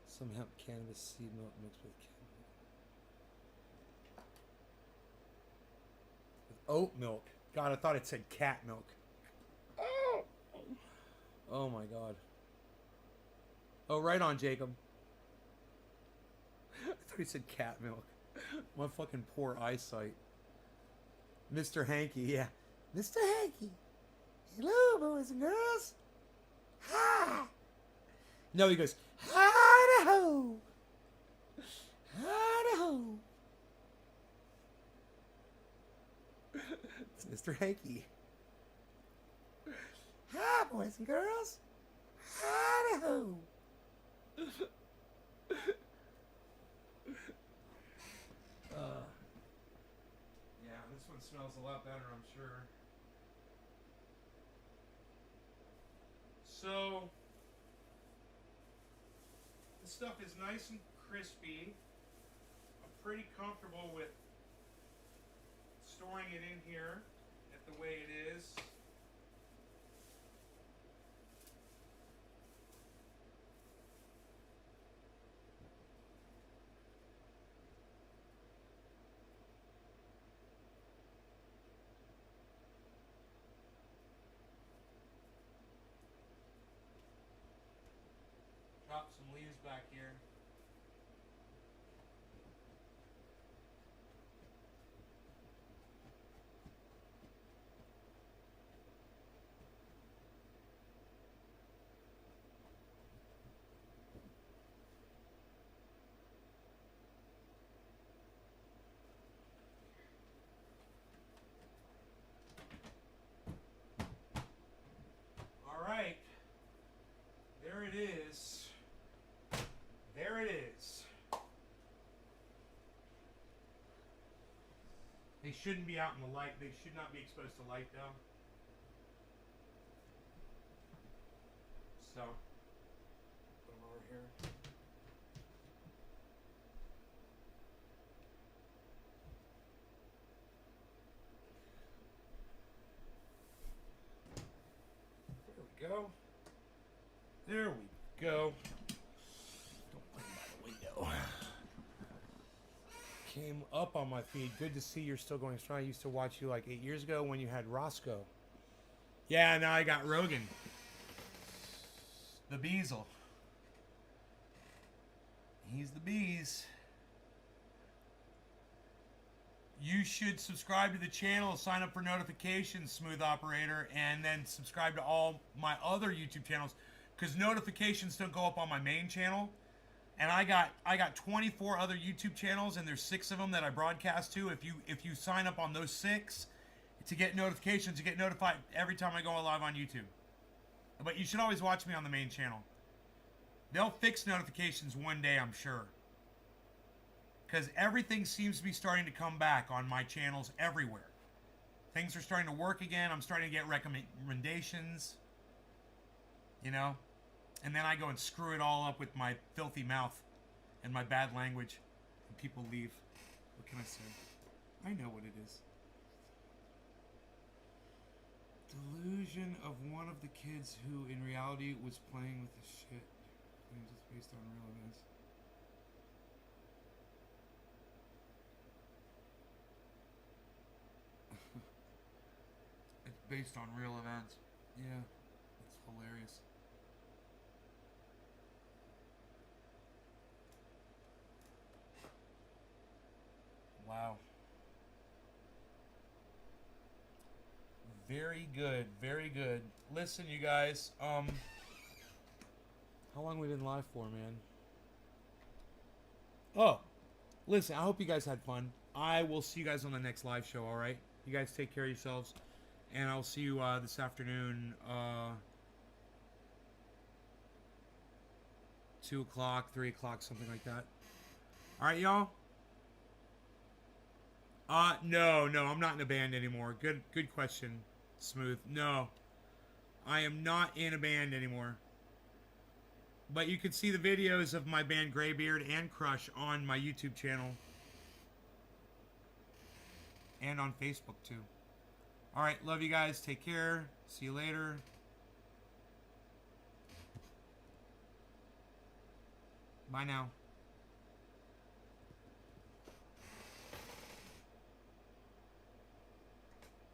Some hemp cannabis seed milk mixed with oat milk. God, I thought it said cat milk. Oh my god. Oh, right on, Jacob. I thought he said cat milk. My fucking poor eyesight. Mr. Hanky, yeah. Mr. Hanky. Hello, boys and girls. Hi. No, he goes, hi-da-ho. Hi-da-ho. It's Mr. Hanky. Hi, boys and girls. Hi-da-ho. Yeah, this one smells a lot better, I'm sure. So, this stuff is nice and crispy. I'm pretty comfortable with storing it in here at the way it is. Drop some leaves back here. All right. There it is. There it is. They shouldn't be out in the light. They should not be exposed to light, though. So, put them over here. There we go. There we go. Don't put them by the window. Came up on my feed. Good to see you're still going strong. I used to watch you like 8 years ago when you had Roscoe. Yeah, now I got Rogan. The Beazle. He's the bees. You should subscribe to the channel, sign up for notifications, Smooth Operator, and then subscribe to all my other YouTube channels, because notifications don't go up on my main channel. And I got 24 other YouTube channels, and there's 6 of them that I broadcast to. If you sign up on those 6 to get notifications, you get notified every time I go live on YouTube. But you should always watch me on the main channel. They'll fix notifications one day, I'm sure. Because everything seems to be starting to come back on my channels everywhere. Things are starting to work again. I'm starting to get recommendations. You know? And then I go and screw it all up with my filthy mouth and my bad language. And people leave. What can I say? I know what it is. Delusion of one of the kids who in reality was playing with the shit. Claims it's based on real events. It's based on real events. Yeah. It's hilarious. Wow. Very good, very good. Listen, you guys, how long we been live for, man? Oh, listen, I hope you guys had fun. I will see you guys on the next live show, alright? You guys take care of yourselves. And I'll see you this afternoon, 2 o'clock, 3 o'clock, something like that. Alright, y'all? No, I'm not in a band anymore. Good question, Smooth. No, I am not in a band anymore. But you can see the videos of my band Greybeard and Crush on my YouTube channel. And on Facebook, too. Alright, love you guys. Take care. See you later. Bye now.